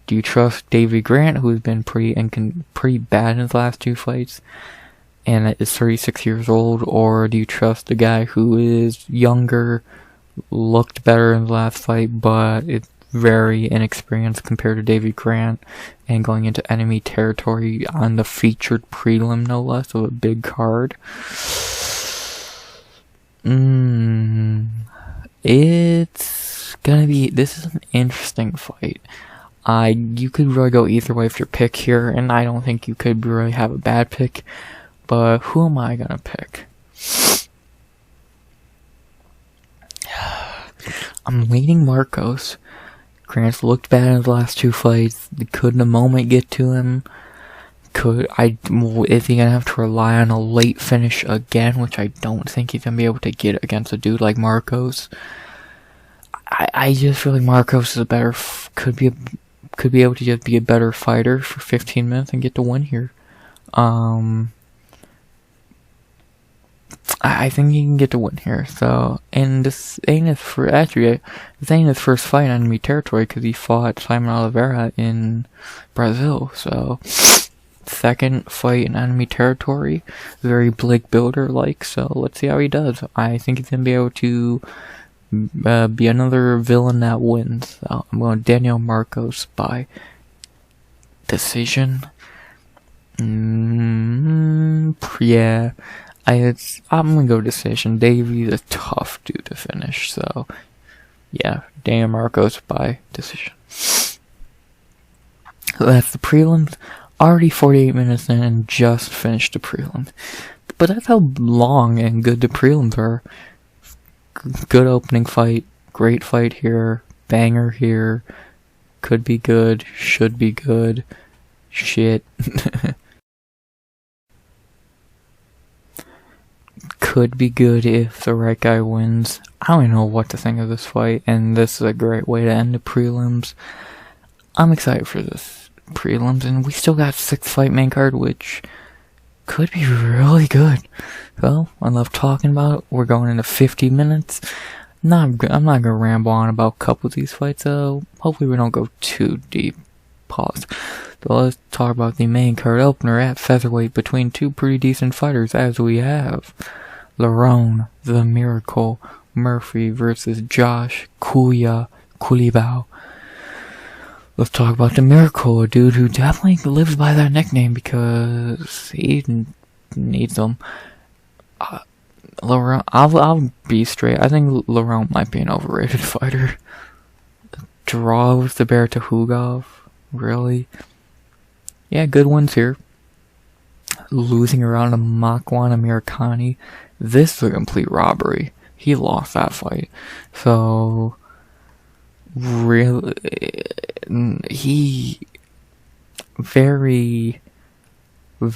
A: Do you trust Davey Grant, who's been pretty bad in his last 2 fights, and is 36 years old, or do you trust the guy who is younger, looked better in the last fight, but it's very inexperienced compared to Davey Grant, and going into enemy territory on the featured prelim, no less, of a big card? This is an interesting fight. You could really go either way with your pick here, and I don't think you could really have a bad pick, but who am I gonna pick? I'm leaning Marcos. Grant's looked bad in his last 2 fights. Couldn't a moment get to him? Is he gonna have to rely on a late finish again, which I don't think he's gonna be able to get against a dude like Marcos. I just feel like Marcos is a better, could be able to just be a better fighter for 15 minutes and get the win here. I think he can get the win here. So, and this ain't his first fight in enemy territory, because he fought Simon Oliveira in Brazil. So, second fight in enemy territory, very Blake Builder like. So let's see how he does. I think he's gonna be able to be another villain that wins. So I'm going Daniel Marcos by decision. Yeah, I'm gonna go decision. Davey's a tough dude to finish, so yeah, Daniel Marcos by decision. That's the prelims. Already 48 minutes in and just finished the prelims. But that's how long and good the prelims are. Good opening fight, great fight here, banger here, could be good, should be good, shit. Could be good if the right guy wins. I don't even know what to think of this fight, and this is a great way to end the prelims. I'm excited for this prelims, and we still got 6th fight main card, which could be really good. So, I love talking about it. We're going into 50 minutes. I'm not gonna ramble on about a couple of these fights, so hopefully we don't go too deep. Pause. So let's talk about the main card opener at featherweight between 2 pretty decent fighters, as we have Lerone, the Miracle Murphy versus Josh Culibao. let's talk about the Miracle, a dude who definitely lives by that nickname because he needs them. Lerone, I'll be straight. I think Lerone might be an overrated fighter. Draw with the Bear to Hugov, really? Yeah, good ones here. Losing around to Makhmud Americani. This is a complete robbery. He lost that fight. So, really, he very for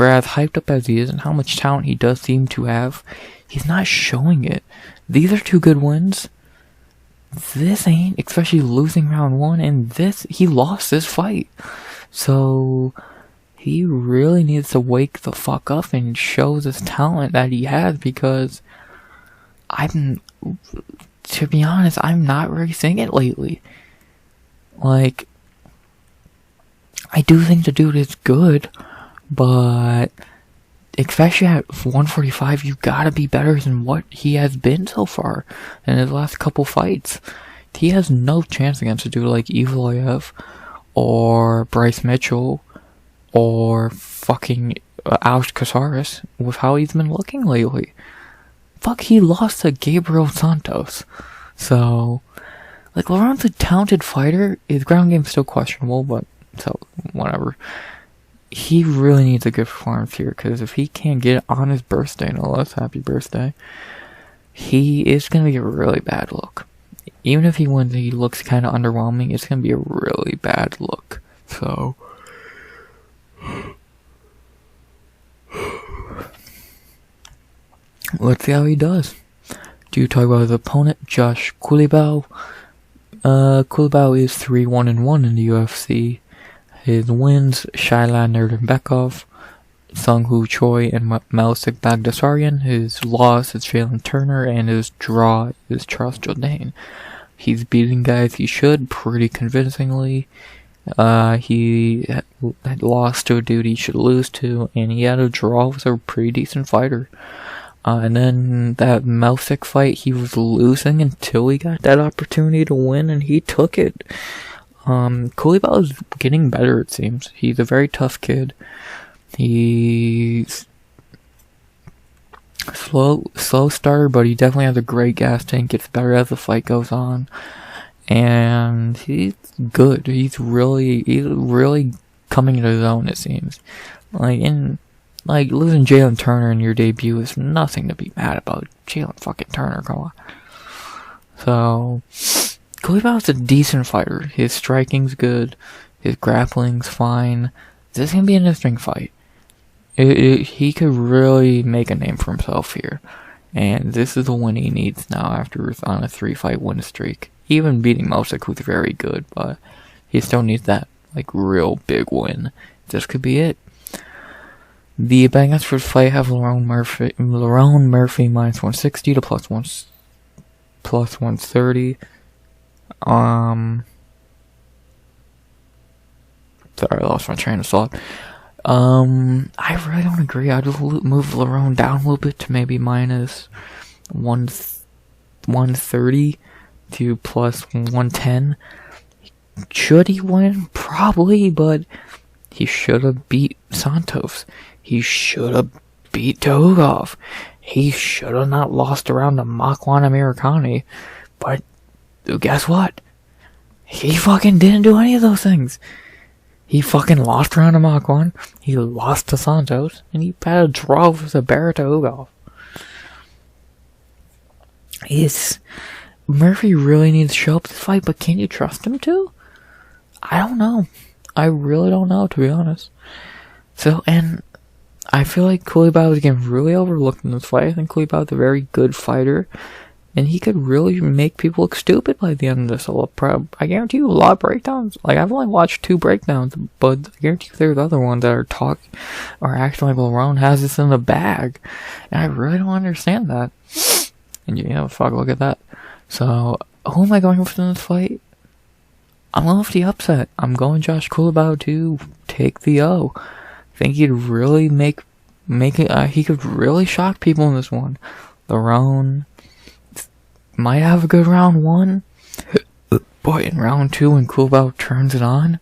A: as hyped up as he is and how much talent he does seem to have, he's not showing it. These are two good wins. This ain't, especially losing round 1, and this, he lost this fight. So, he really needs to wake the fuck up and show this talent that he has, because to be honest, I'm not really seeing it lately. Like, I do think the dude is good, but especially at 145, you gotta be better than what he has been so far in his last couple fights. He has no chance against a dude like Evloev or Bryce Mitchell or fucking Alex Caceres with how he's been looking lately. Fuck, he lost to Gabriel Santos. So, like, Lerone's a talented fighter. His ground game's still questionable, but so, whatever. He really needs a good performance here, because if he can't get it on his birthday, no less, happy birthday, he is going to be a really bad look. Even if he wins, he looks kind of underwhelming, it's going to be a really bad look. So, let's see how he does. Do you talk about his opponent, Josh Culibao? Culibao is 3-1-1 in the UFC. His wins, Shailan Nurdenbekov, Sung-Hoo Choi, and Melsik Bagdasaryan. His loss is Jalen Turner, and his draw is Charles Jourdain. He's beating guys he should pretty convincingly. He had lost to a dude he should lose to, and he had a draw with a pretty decent fighter. And then that Melsik fight, he was losing until he got that opportunity to win, and he took it. Culibao is getting better, it seems. He's a very tough kid. He's slow starter, but he definitely has a great gas tank. Gets better as the fight goes on, and he's good. He's really coming into his own, it seems. Losing Jalen Turner in your debut is nothing to be mad about. Jalen fucking Turner, come on. So, Culibao's a decent fighter. His striking's good. His grappling's fine. This is gonna be an interesting fight. He could really make a name for himself here. And this is the win he needs now after on a 3-fight win streak. Even beating Mosik, who's very good, but he still needs that, real big win. This could be it. The betting odds for the fight have Lerone Murphy minus 160 to plus 130. Sorry, I lost my train of thought. I really don't agree. I just move Lerone down a little bit to maybe minus 130 to plus 110. Should he win? Probably, but he should have beat Santos. He should have beat Togov. He should have not lost around to Makhmud Americani. But guess what? He fucking didn't do any of those things. He fucking lost around to Makhmud. He lost to Santos. And he had a draw with the Barrett to Hugov. Murphy really needs to show up this fight, but can you trust him to? I don't know. I really don't know, to be honest. So, and I feel like Culibao is getting really overlooked in this fight. I think Culibao is a very good fighter, and he could really make people look stupid by the end of this. I guarantee you a lot of breakdowns. I've only watched 2 breakdowns, but I guarantee you there's other ones that are acting like Lerone has this in the bag, and I really don't understand that. And look at that. So, who am I going with in this fight? I'm going with the upset. I'm going Josh Culibao to take the O. I think he'd really make it. He could really shock people in this one. Lerone might have a good round 1, Boy, in round 2 when Culibao turns it on,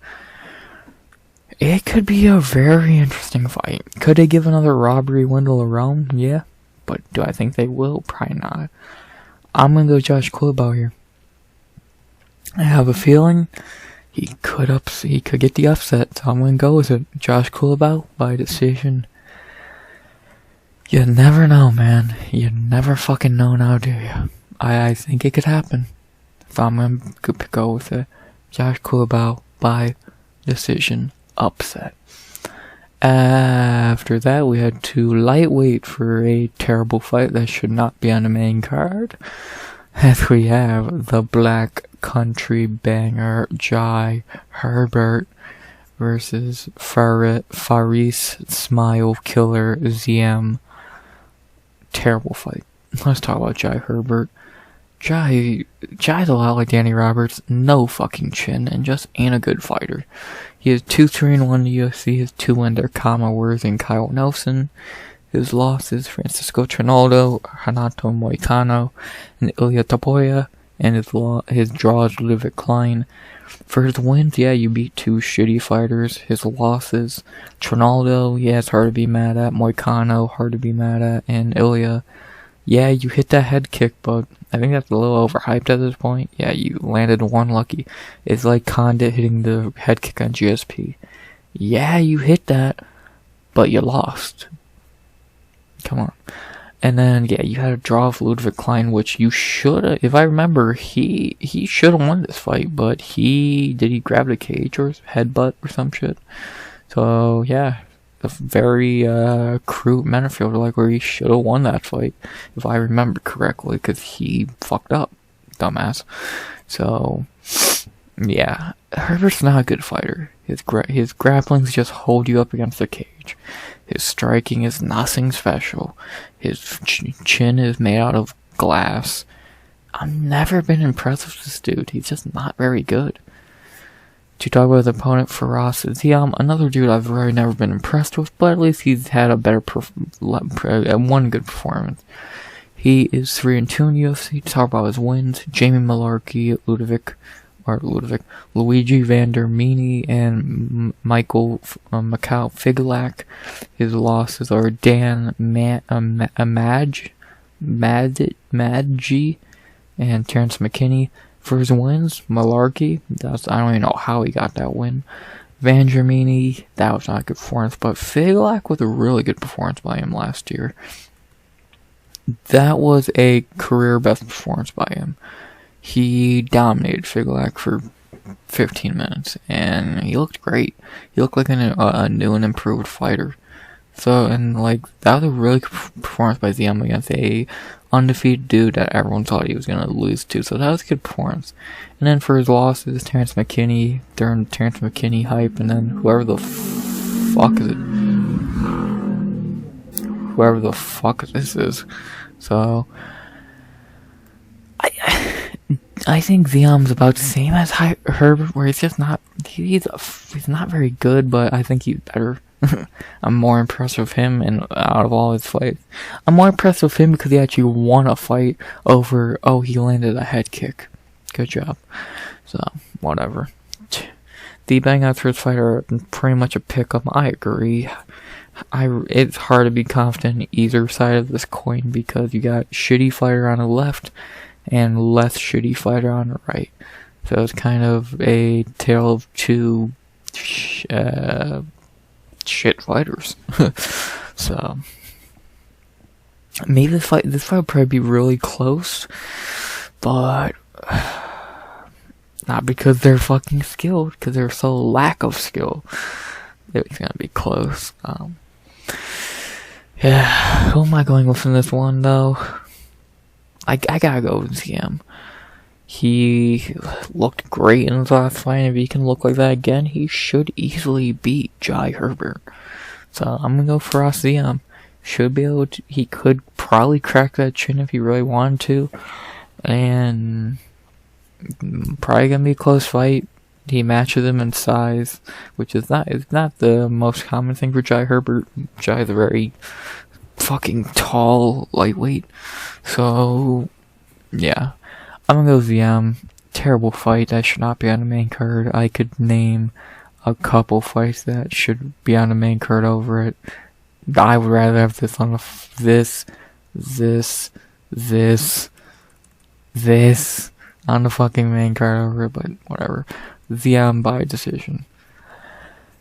A: it could be a very interesting fight. Could they give another robbery win to Lerone? Yeah. But do I think they will? Probably not. I'm gonna go Josh Culibao here. I have a feeling he could get the upset, so I'm gonna go with it. Josh Culibao by decision. You never know, man. You never fucking know now, do you? I think it could happen. So I'm gonna go with it. Josh Culibao by decision upset. After that, we had 2 lightweight for a terrible fight that should not be on the main card. As we have the Black Country Banger Jai Herbert versus Faris Smile Killer ZM. Terrible fight. Let's talk about Jai Herbert. Jai's a lot like Danny Roberts, no fucking chin, and just ain't a good fighter. He has 2-3-1 in the UFC, his 2 wins are Kama Worth and Kyle Nelson. His losses, Francisco Trinaldo, Renato Moicano, and Ilya Tapoya, and his draws, Ludwig Klein. For his wins, yeah, you beat 2 shitty fighters. His losses, Trinaldo, yeah, it's hard to be mad at. Moicano, hard to be mad at. And Ilya, yeah, you hit that head kick, but I think that's a little overhyped at this point. Yeah, you landed one lucky. It's like Condit hitting the head kick on GSP. Yeah, you hit that, but you lost. Come on. And then, yeah, you had a draw of Ludwig Klein, which you should have, if I remember, he should have won this fight, but did he grab the cage or headbutt or some shit? So, yeah, a very crude Mennefield, like, where he should have won that fight, if I remember correctly, because he fucked up, dumbass. So, yeah, Herbert's not a good fighter. His grapplings just hold you up against the cage. His striking is nothing special. His chin is made out of glass. I've never been impressed with this dude. He's just not very good. To talk about his opponent, Faraz Ziam, another dude I've really never been impressed with, but at least he's had a better one good performance. He is 3-2 in UFC. To talk about his wins, Jamie Malarkey, Luigi Vander Meany, and Michael Macau Figlac. His losses are Dan Madji and Terrence McKinney. For his wins, Malarkey, I don't even know how he got that win. Vander Meany, that was not a good performance, but Figlac was a really good performance by him last year. That was a career best performance by him. He dominated Figlac for 15 minutes, and he looked great. He looked like a new and improved fighter. So, and like, that was a really good performance by ZM against a undefeated dude that everyone thought he was going to lose to. So that was a good performance. And then for his losses, Terrence McKinney, during Terrence McKinney hype, and then whoever the fuck this is. So, I think Ziam's about the same as Herbert, where he's just not, he's not very good, but I think he's better. I'm more impressed with him, and out of all his fights, I'm more impressed with him because he actually won a fight over, he landed a head kick. Good job. So, whatever. The betting odds for his fight are pretty much a pick-up. I agree. It's hard to be confident in either side of this coin because you got shitty fighter on the left and less shitty fighter on the right. So it's kind of a tale of two shit fighters. So maybe this fight will probably be really close, but not because they're fucking skilled, because they're so lack of skill. It's gonna be close. Yeah, who am I going with in this one though? I gotta go with ZM. He looked great in his last fight, and if he can look like that again, he should easily beat Jai Herbert. So I'm gonna go for ZM. Should be able to, he could probably crack that chin if he really wanted to, and probably gonna be a close fight. He matches him in size, which is not the most common thing for Jai Herbert. Jai is a very fucking tall lightweight. So yeah, I'm gonna go ZM. terrible fight that should not be on the main card. I could name a couple fights that should be on the main card over it. I would rather have this on this on the fucking main card over it, but whatever. By decision.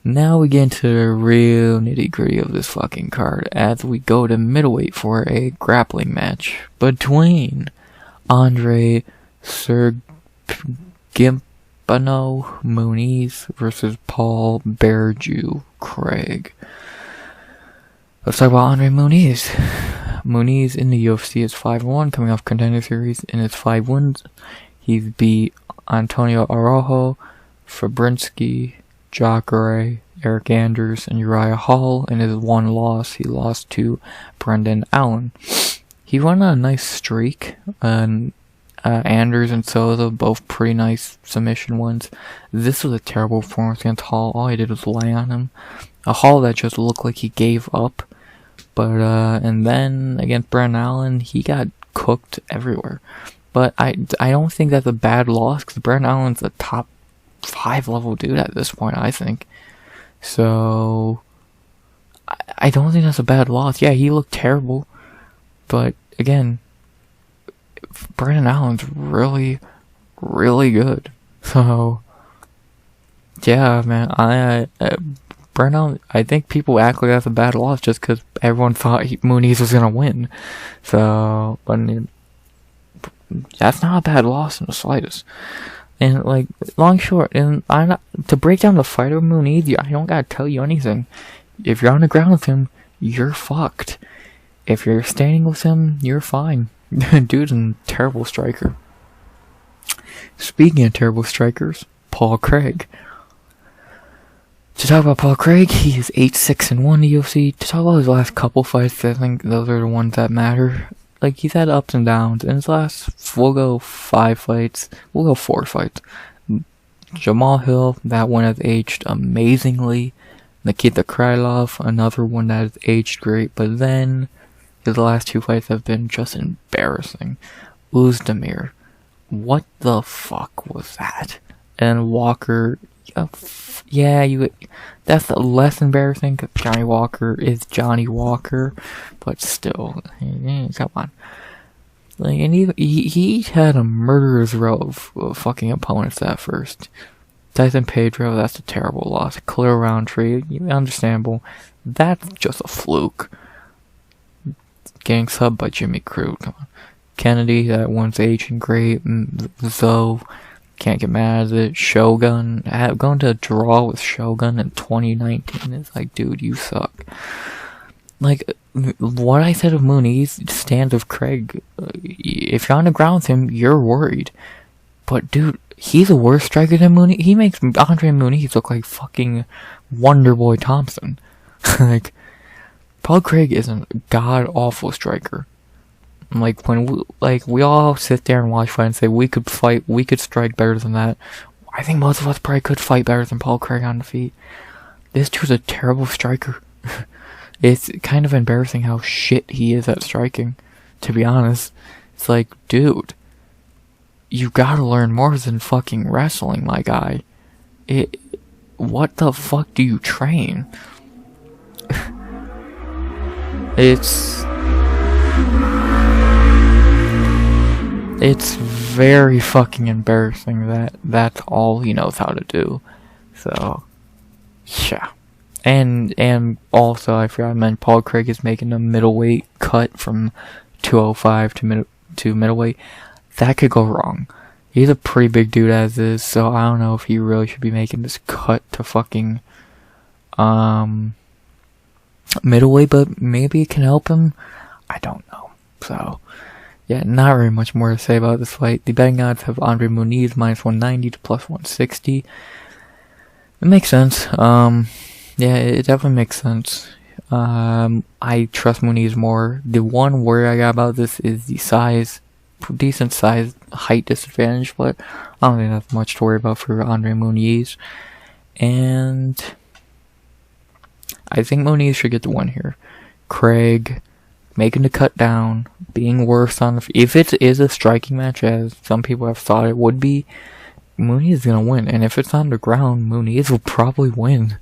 A: Now we get into the real nitty gritty of this fucking card as we go to middleweight for a grappling match between Andre Sergimano Muniz versus Paul Bearju Craig. Let's talk about Andre Muniz. Muniz in the UFC is 5-1, coming off Contender Series. In his 5 wins, he's beat Antonio Araujo, Fabrinsky, Jacare, Eric Anders, and Uriah Hall. In his 1 loss, he lost to Brendan Allen. He went on a nice streak, and Anders and Sosa, both pretty nice submission wins. This was a terrible performance against Hall. All he did was lay on him. A Hall that just looked like he gave up. But, and then against Brendan Allen, he got cooked everywhere. But I don't think that's a bad loss, because Brendan Allen's a top 5 level dude at this point, I think. So, I don't think that's a bad loss. Yeah, he looked terrible. But, again, Brendan Allen's really, really good. So, yeah, man, Brendan, I think people act like that's a bad loss just because everyone thought Muniz was gonna win. So, but that's not a bad loss in the slightest. And like, long short, and to break down the fight of Muniz, I don't gotta tell you anything. If you're on the ground with him, you're fucked. If you're standing with him, you're fine. Dude's a terrible striker. Speaking of terrible strikers, Paul Craig. To talk about Paul Craig, he is 8-6-1 in the UFC. To talk about his last couple fights, I think those are the ones that matter. Like, he's had ups and downs. In his last, we'll go 5 fights. We'll go 4 fights. Jamal Hill, that one has aged amazingly. Nikita Krylov, another one that has aged great. But then, his last 2 fights have been just embarrassing. Uzdemir, what the fuck was that? And Walker, that's the less embarrassing because Johnny Walker is Johnny Walker, but still, come on. Like, and he had a murderer's row of fucking opponents at first. Tyson Pedro, that's a terrible loss. Clear Roundtree, understandable. That's just a fluke. Getting subbed by Jimmy Crute, come on. Kennedy, that one's aging great. Zoe, can't get mad at it. Shogun, going to a draw with Shogun in 2019 is like, dude, you suck. Like, what I said of Muniz stands with Craig. If you're on the ground with him, you're worried. But dude, he's a worse striker than Muniz. He makes Andre Muniz look like fucking Wonderboy Thompson. Like, Paul Craig is a god-awful striker. Like, when we all sit there and watch fight and say, we could strike better than that. I think most of us probably could fight better than Paul Craig on the feet. This dude's a terrible striker. It's kind of embarrassing how shit he is at striking, to be honest. It's like, dude, you gotta learn more than fucking wrestling, my guy. What the fuck do you train? It's very fucking embarrassing that that's all he knows how to do. So, yeah. And also, I forgot I meant Paul Craig is making a middleweight cut from 205 to middleweight. That could go wrong. He's a pretty big dude as is, so I don't know if he really should be making this cut to fucking middleweight, but maybe it can help him. I don't know. So, yeah, not very much more to say about this fight. The betting odds have Andre Muniz minus 190 to plus 160. It makes sense. Yeah, it definitely makes sense. I trust Muniz more. The one worry I got about this is the size, decent size, height disadvantage, but I don't think that's much to worry about for Andre Muniz. And I think Muniz should get the win here. Craig making the cut down, being worse on the... If it is a striking match, as some people have thought it would be, Muniz is going to win. And if it's on the ground, Muniz will probably win.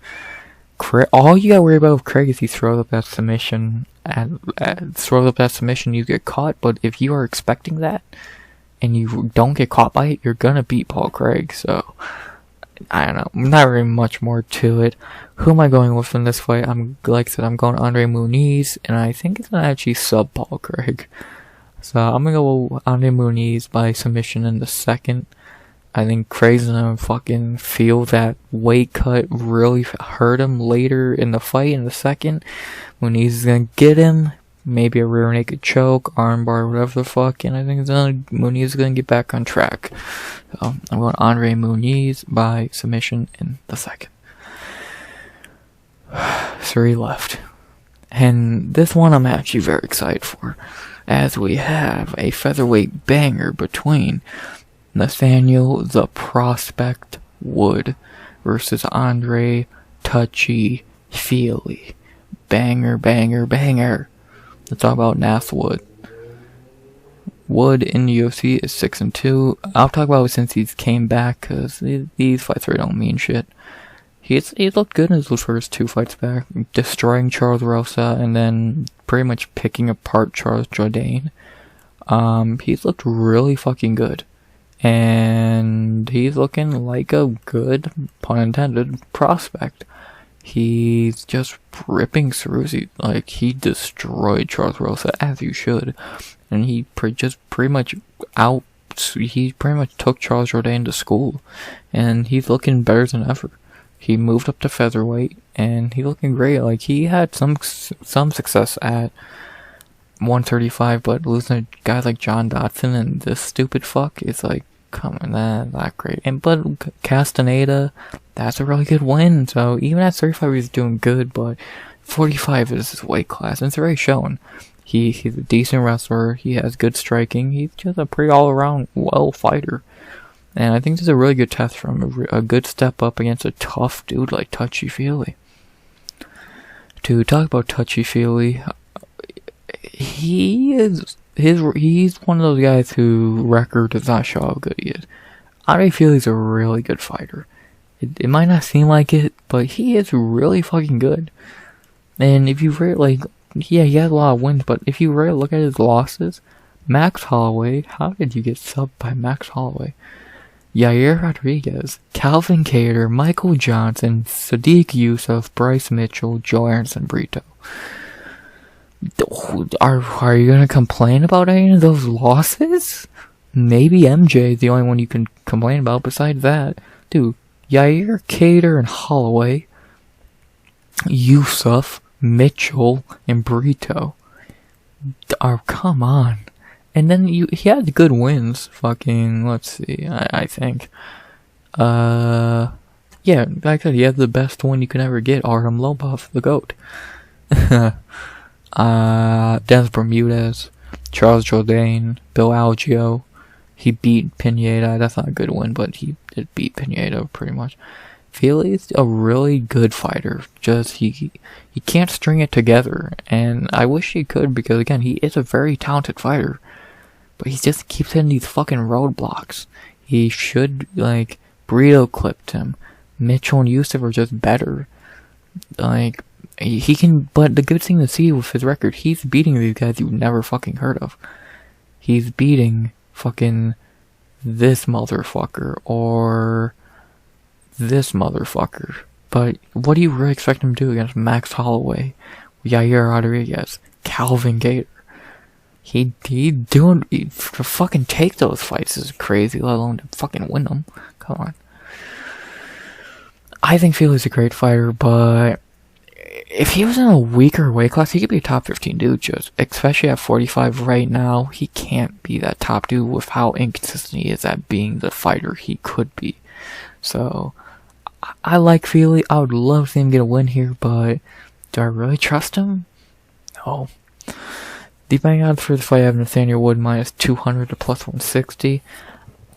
A: All you got to worry about with Craig is he throws up that submission. You get caught. But if you are expecting that, and you don't get caught by it, you're going to beat Paul Craig. So, I don't know. Not very much more to it. Who am I going with in this fight? Like I said, I'm going Andre Muniz, and I think it's going to actually sub Paul Craig. So, I'm going to go with Andre Muniz by submission in the second. I think Craig's gonna fucking feel that weight cut really hurt him later in the fight in the second. Muniz is gonna get him, maybe a rear naked choke, armbar, whatever the fuck, and I think Muniz is gonna get back on track. So I'm going Andre Muniz by submission in the second. 3 left. And this one I'm actually very excited for, as we have a featherweight banger between Nathaniel the Prospect Wood versus Andre Touchy Feely. Banger, banger, banger. Let's talk about Nath Wood. Wood in the UFC is 6-2. I'll talk about it since he's came back, because these fights really don't mean shit. He's looked good in his first 2 fights back, destroying Charles Rosa and then pretty much picking apart Charles Jourdain. He's looked really fucking good. And he's looking like a good, pun intended, prospect. He's just ripping through. He destroyed Charles Rosa, as you should. And he pretty much took Charles Jourdain to school. And he's looking better than ever. He moved up to featherweight, and he's looking great. Like, he had some success at 135, but losing to guys like John Dodson and this stupid fuck is like, come on, not great. But Castaneda, that's a really good win. So even at 35 he's doing good, but 45 is his weight class, and it's already shown. He's a decent wrestler, he has good striking, he's just a pretty all-around well fighter. And I think this is a really good test for him, a good step up against a tough dude like Touchy Feely. To talk about Touchy Feely, he's one of those guys whose record does not show how good he is. Andre Feely's a really good fighter. It might not seem like it, but he is really fucking good. And if you really, he has a lot of wins, but if you really look at his losses, Max Holloway, how did you get subbed by Max Holloway? Yair Rodriguez, Calvin Kattar, Michael Johnson, Sadiq Youssef, Bryce Mitchell, Joe Anderson Brito. Are you gonna complain about any of those losses? Maybe MJ is the only one you can complain about besides that. Dude, Yair, Kattar, and Holloway, Youssef, Mitchell, and Brito. Oh, come on. And then he had good wins. Fucking, let's see, I think. Yeah, like I said, he had the best one you could ever get, Artem Lobov, the GOAT. Dennis Bermudez, Charles Jourdain, Bill Algeo. He beat Pineda. That's not a good win, but he did beat Pineda pretty much. Feely's a really good fighter. Just he can't string it together, and I wish he could, because again, he is a very talented fighter, but he just keeps hitting these fucking roadblocks. He should, like, Brito clipped him. Mitchell and Youssef are just better. Like, he can, but the good thing to see with his record, he's beating these guys you've never fucking heard of. He's beating fucking this motherfucker, or this motherfucker. But what do you really expect him to do against Max Holloway, Yair Rodriguez, Calvin Kattar? He fucking take those fights is crazy, let alone to fucking win them. Come on. I think Feely's a great fighter, but if he was in a weaker weight class, he could be a top 15 dude, just especially at 45 right now. He can't be that top dude with how inconsistent he is at being the fighter he could be. So I like Feely. I would love to see him get a win here, but do I really trust him? No. The betting odds for the fight, I have Nathaniel Wood minus 200 to plus 160.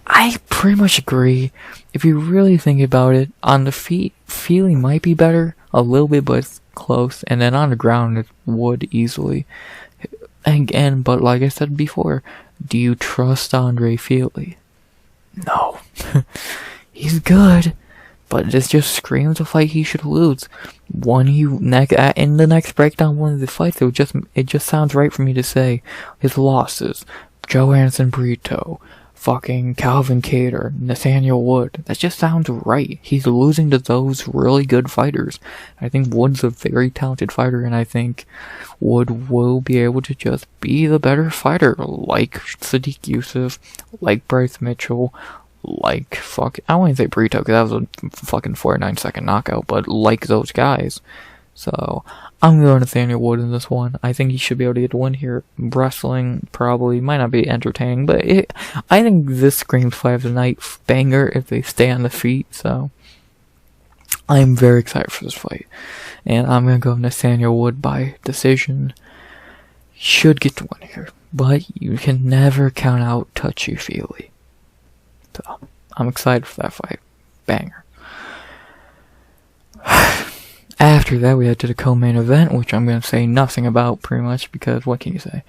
A: I pretty much agree. If you really think about it, on the feet, Feely might be better a little bit, but it's close. And then on the ground, it's Wood easily. Again, but like I said before, do you trust Andre Fili? No. He's good, but this just screams a fight he should lose. In the next breakdown, one of the fights, it just sounds right for me to say his losses: Joe Anderson Brito, fucking Calvin Kattar, Nathaniel Wood. That just sounds right. He's losing to those really good fighters. I think Wood's a very talented fighter, and I think Wood will be able to just be the better fighter, like Sadiq Youssef, like Bryce Mitchell, like I wouldn't say Brito because that was a fucking 49-second knockout, but like those guys. So I'm going to Nathaniel Wood in this one. I think he should be able to get the win here. Wrestling probably might not be entertaining, but I think this screams fight of the night banger if they stay on the feet. So I'm very excited for this fight, and I'm gonna go Nathaniel Wood by decision. Should get the win here, but you can never count out touchy-feely. So I'm excited for that fight. Banger. After that, we head to the co-main event, which I'm going to say nothing about, pretty much, because what can you say?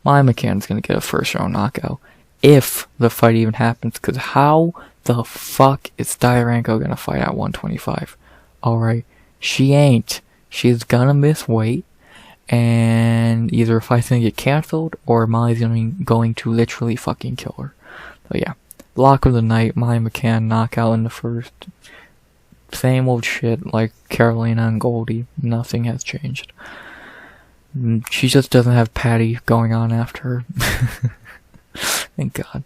A: My McCann's going to get a first-round knockout, if the fight even happens, because how the fuck is Diakiese going to fight at 125? Alright, she ain't. She's going to miss weight, and either a fight's going to get cancelled, or Molly's going to literally fucking kill her. So yeah, lock of the night, Molly McCann knockout in the first. Same old shit like Carolina and Goldie. Nothing has changed. She just doesn't have Patty going on after her. Thank God.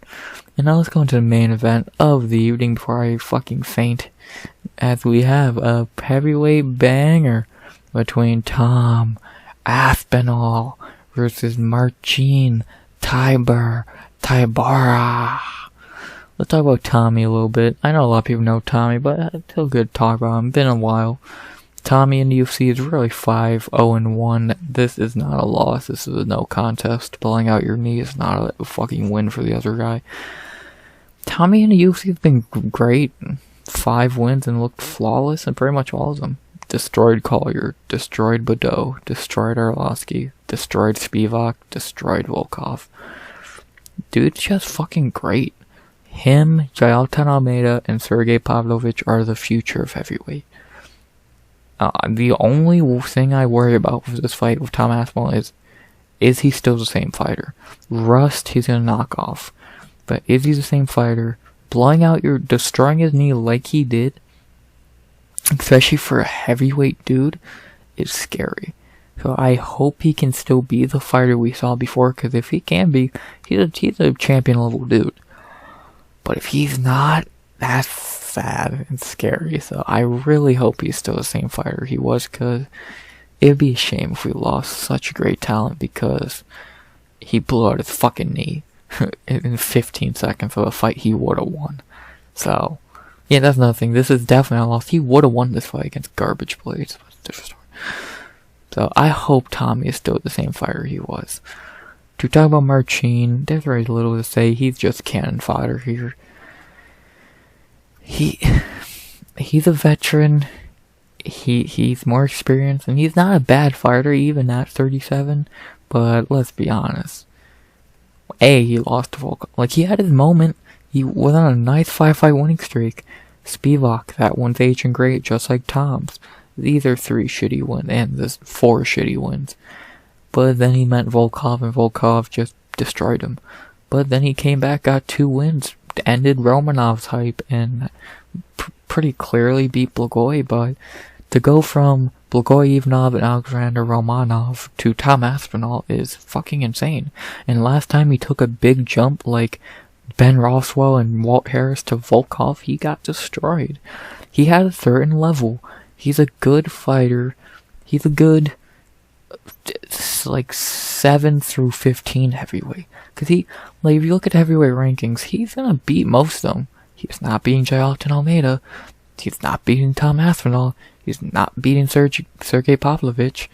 A: And now let's go into the main event of the evening before I fucking faint. As we have a heavyweight banger between Tom Aspinall versus Marcin Tybura. Let's talk about Tommy a little bit. I know a lot of people know Tommy, but it's still good to talk about him. Been a while. Tommy in the UFC is really 5-0-1. This is not a loss. This is a no contest. Blowing out your knee is not a fucking win for the other guy. Tommy in the UFC has been great. 5 wins and looked flawless in pretty much all of them. Destroyed Collier, destroyed Badeau, destroyed Arlovsky, destroyed Spivak, destroyed Volkov. Dude's just fucking great. Him, Jailton Almeida, and Sergey Pavlovich are the future of heavyweight. The only thing I worry about with this fight with Tom Aspinall is he still the same fighter? Rust, he's gonna knock off. But is he the same fighter? Destroying his knee like he did, especially for a heavyweight dude, is scary. So I hope he can still be the fighter we saw before, because if he can be, he's a champion level dude. But if he's not, that's sad and scary. So I really hope he's still the same fighter he was, because it'd be a shame if we lost such great talent because he blew out his fucking knee in 15 seconds of a fight he would have won. So, yeah, that's another thing. This is definitely a loss. He would have won this fight against Garbage Blades. So I hope Tommy is still the same fighter he was. To talk about Marcin, there's very little to say. He's just cannon fodder here. He's a veteran. He's more experienced, and he's not a bad fighter even at 37. But let's be honest. He lost to Volkov. Like, he had his moment. He was on a nice 5-fight winning streak. Spivak, that one's aging great, just like Tom's. These are 3 shitty wins, and there's 4 shitty wins. But then he met Volkov, and Volkov just destroyed him. But then he came back, got 2 wins, ended Romanov's hype, and pretty clearly beat Blagoy. But to go from Blagoy Ivanov and Alexander Romanov to Tom Aspinall is fucking insane. And last time he took a big jump like Ben Roswell and Walt Harris to Volkov, he got destroyed. He had a certain level. He's a good fighter. He's a good, like, 7 through 15 heavyweight. Because if you look at heavyweight rankings, he's gonna beat most of them. He's not beating Jailton Almeida. He's not beating Tom Aspinall. He's not beating Sergey Pavlovich.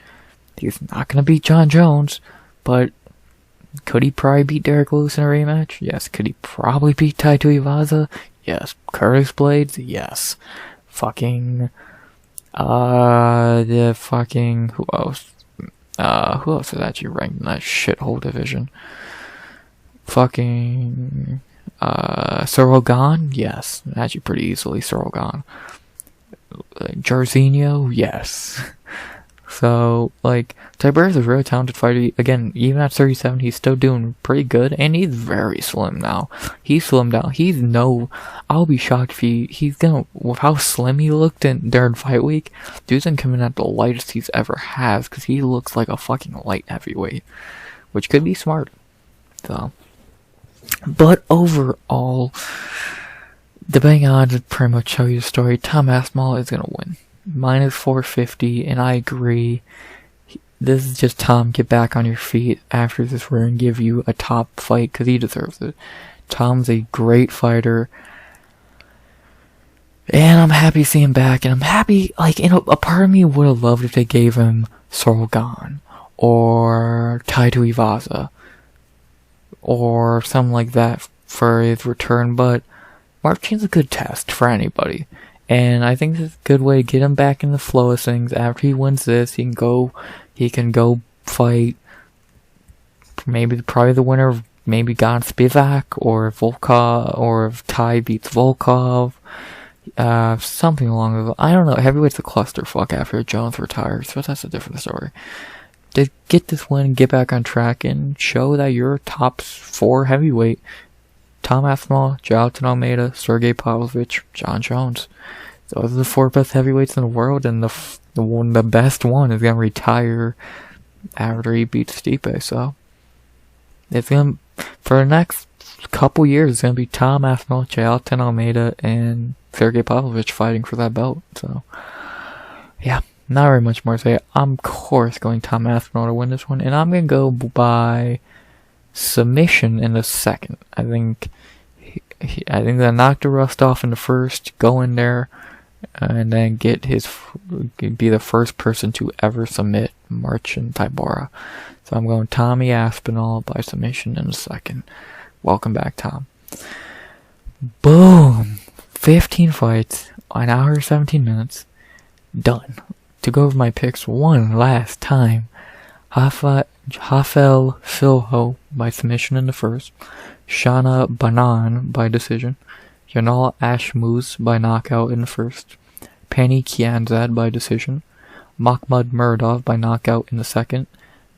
A: He's not gonna beat John Jones. But could he probably beat Derek Lewis in a rematch? Yes. Could he probably beat Tai Tuivasa? Yes. Curtis Blades? Yes. Who else? Who else is actually ranked in that shithole division? Fucking, Sorogan? Yes. Actually pretty easily, Sorogan. Jarzinho? Yes. So, like, Barez is a really talented fighter. Again, even at 37, he's still doing pretty good, and he's very slim now. He's slimmed down. I'll be shocked if he's gonna, with how slim he looked during fight week, dude's gonna come in at the lightest he's ever has, because he looks like a fucking light heavyweight, which could be smart. So, but overall, the betting odds pretty much show you the story. Tom Aspinall is gonna win. Minus 450, and I agree. This is just Tom, get back on your feet after this. We're gonna give you a top fight, because he deserves it. Tom's a great fighter, and I'm happy to see him back, and I'm happy, like, a part of me would have loved if they gave him Sorogan, or Tai Tuivasa, or something like that for his return, but Martin's a good test for anybody. And I think this is a good way to get him back in the flow of things. After he wins this, he can go fight probably the winner of maybe Gon Spivak or Volkov, or if Tai beats Volkov. Something along those lines. I don't know. Heavyweight's a clusterfuck after Jones retires, but that's a different story. To get this win, get back on track, and show that you're top 4 heavyweight. Tom Aspinall, Jailton Almeida, Sergey Pavlovich, John Jones. Those are the 4 best heavyweights in the world, and the best one is gonna retire after he beats Stipe. So it's gonna, for the next couple years, it's gonna be Tom Aspinall, Jailton Almeida, and Sergey Pavlovich fighting for that belt. So yeah, not very much more to say. I'm of course going Tom Aspinall to win this one, and I'm gonna go by submission in the second. I think they knocked the rust off in the first, go in there, and then be the first person to ever submit March and Tybura. So I'm going Tommy Aspinall by submission in the second. Welcome back, Tom. Boom! 15 fights, an hour 17 minutes. Done. To go over my picks one last time. Jafel Filho by submission in the first. Shauna Bannon by decision. Yanal Ashmouz by knockout in the first. Pannie Kianzad by decision. Makhmud Muradov by knockout in the second.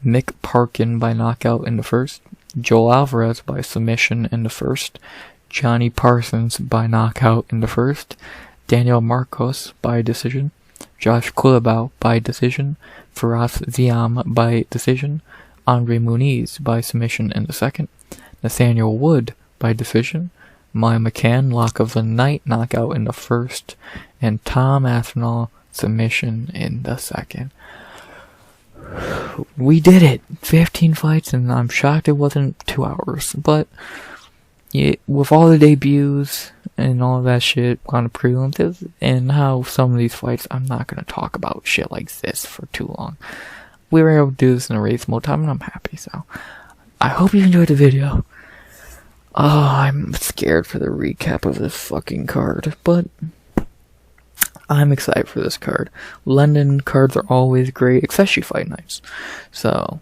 A: Mick Parkin by knockout in the first. Joel Alvarez by submission in the first. Jonny Parsons by knockout in the first. Daniel Marcos by decision. Josh Culibao by decision. Faraz Ziam by decision. Andre Muniz by submission in the second. Nathaniel Wood by decision. Maya McCann, lock of the night, knockout in the first. And Tom Aspinall, submission in the second. We did it! 15 fights, and I'm shocked it wasn't 2 hours. But with all the debuts and all that shit on the prelims, and how some of these fights, I'm not going to talk about shit like this for too long. We were able to do this in a reasonable time, and I'm happy, so I hope you enjoyed the video. Oh, I'm scared for the recap of this fucking card, but I'm excited for this card. London cards are always great, especially fight nights. So,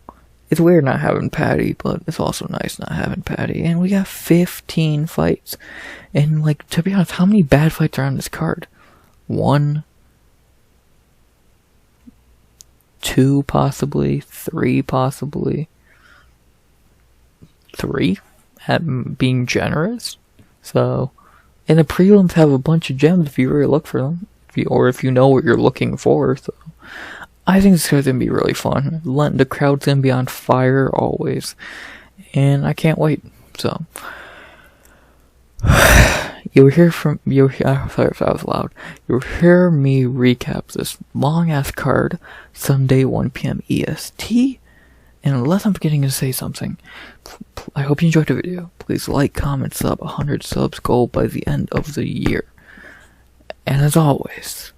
A: it's weird not having Patty, but it's also nice not having Patty. And we got 15 fights. And, like, to be honest, how many bad fights are on this card? 1, 2 possibly, 3 possibly. 3? At being generous. So, and the prelims have a bunch of gems if you really look for them. If you know what you're looking for. So, I think this is going to be really fun. The crowd's going to be on fire always. And I can't wait. So, you'll hear if I was loud. You'll hear me recap this long ass card Sunday 1 p.m. EST. And unless I'm forgetting to say something, I hope you enjoyed the video. Please like, comment, sub. 100 subs goal by the end of the year. And as always,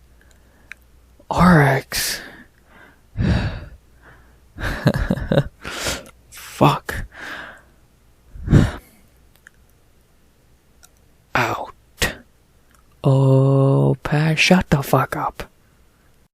A: RX. Fuck. Out. Oh, Pat, shut the fuck up.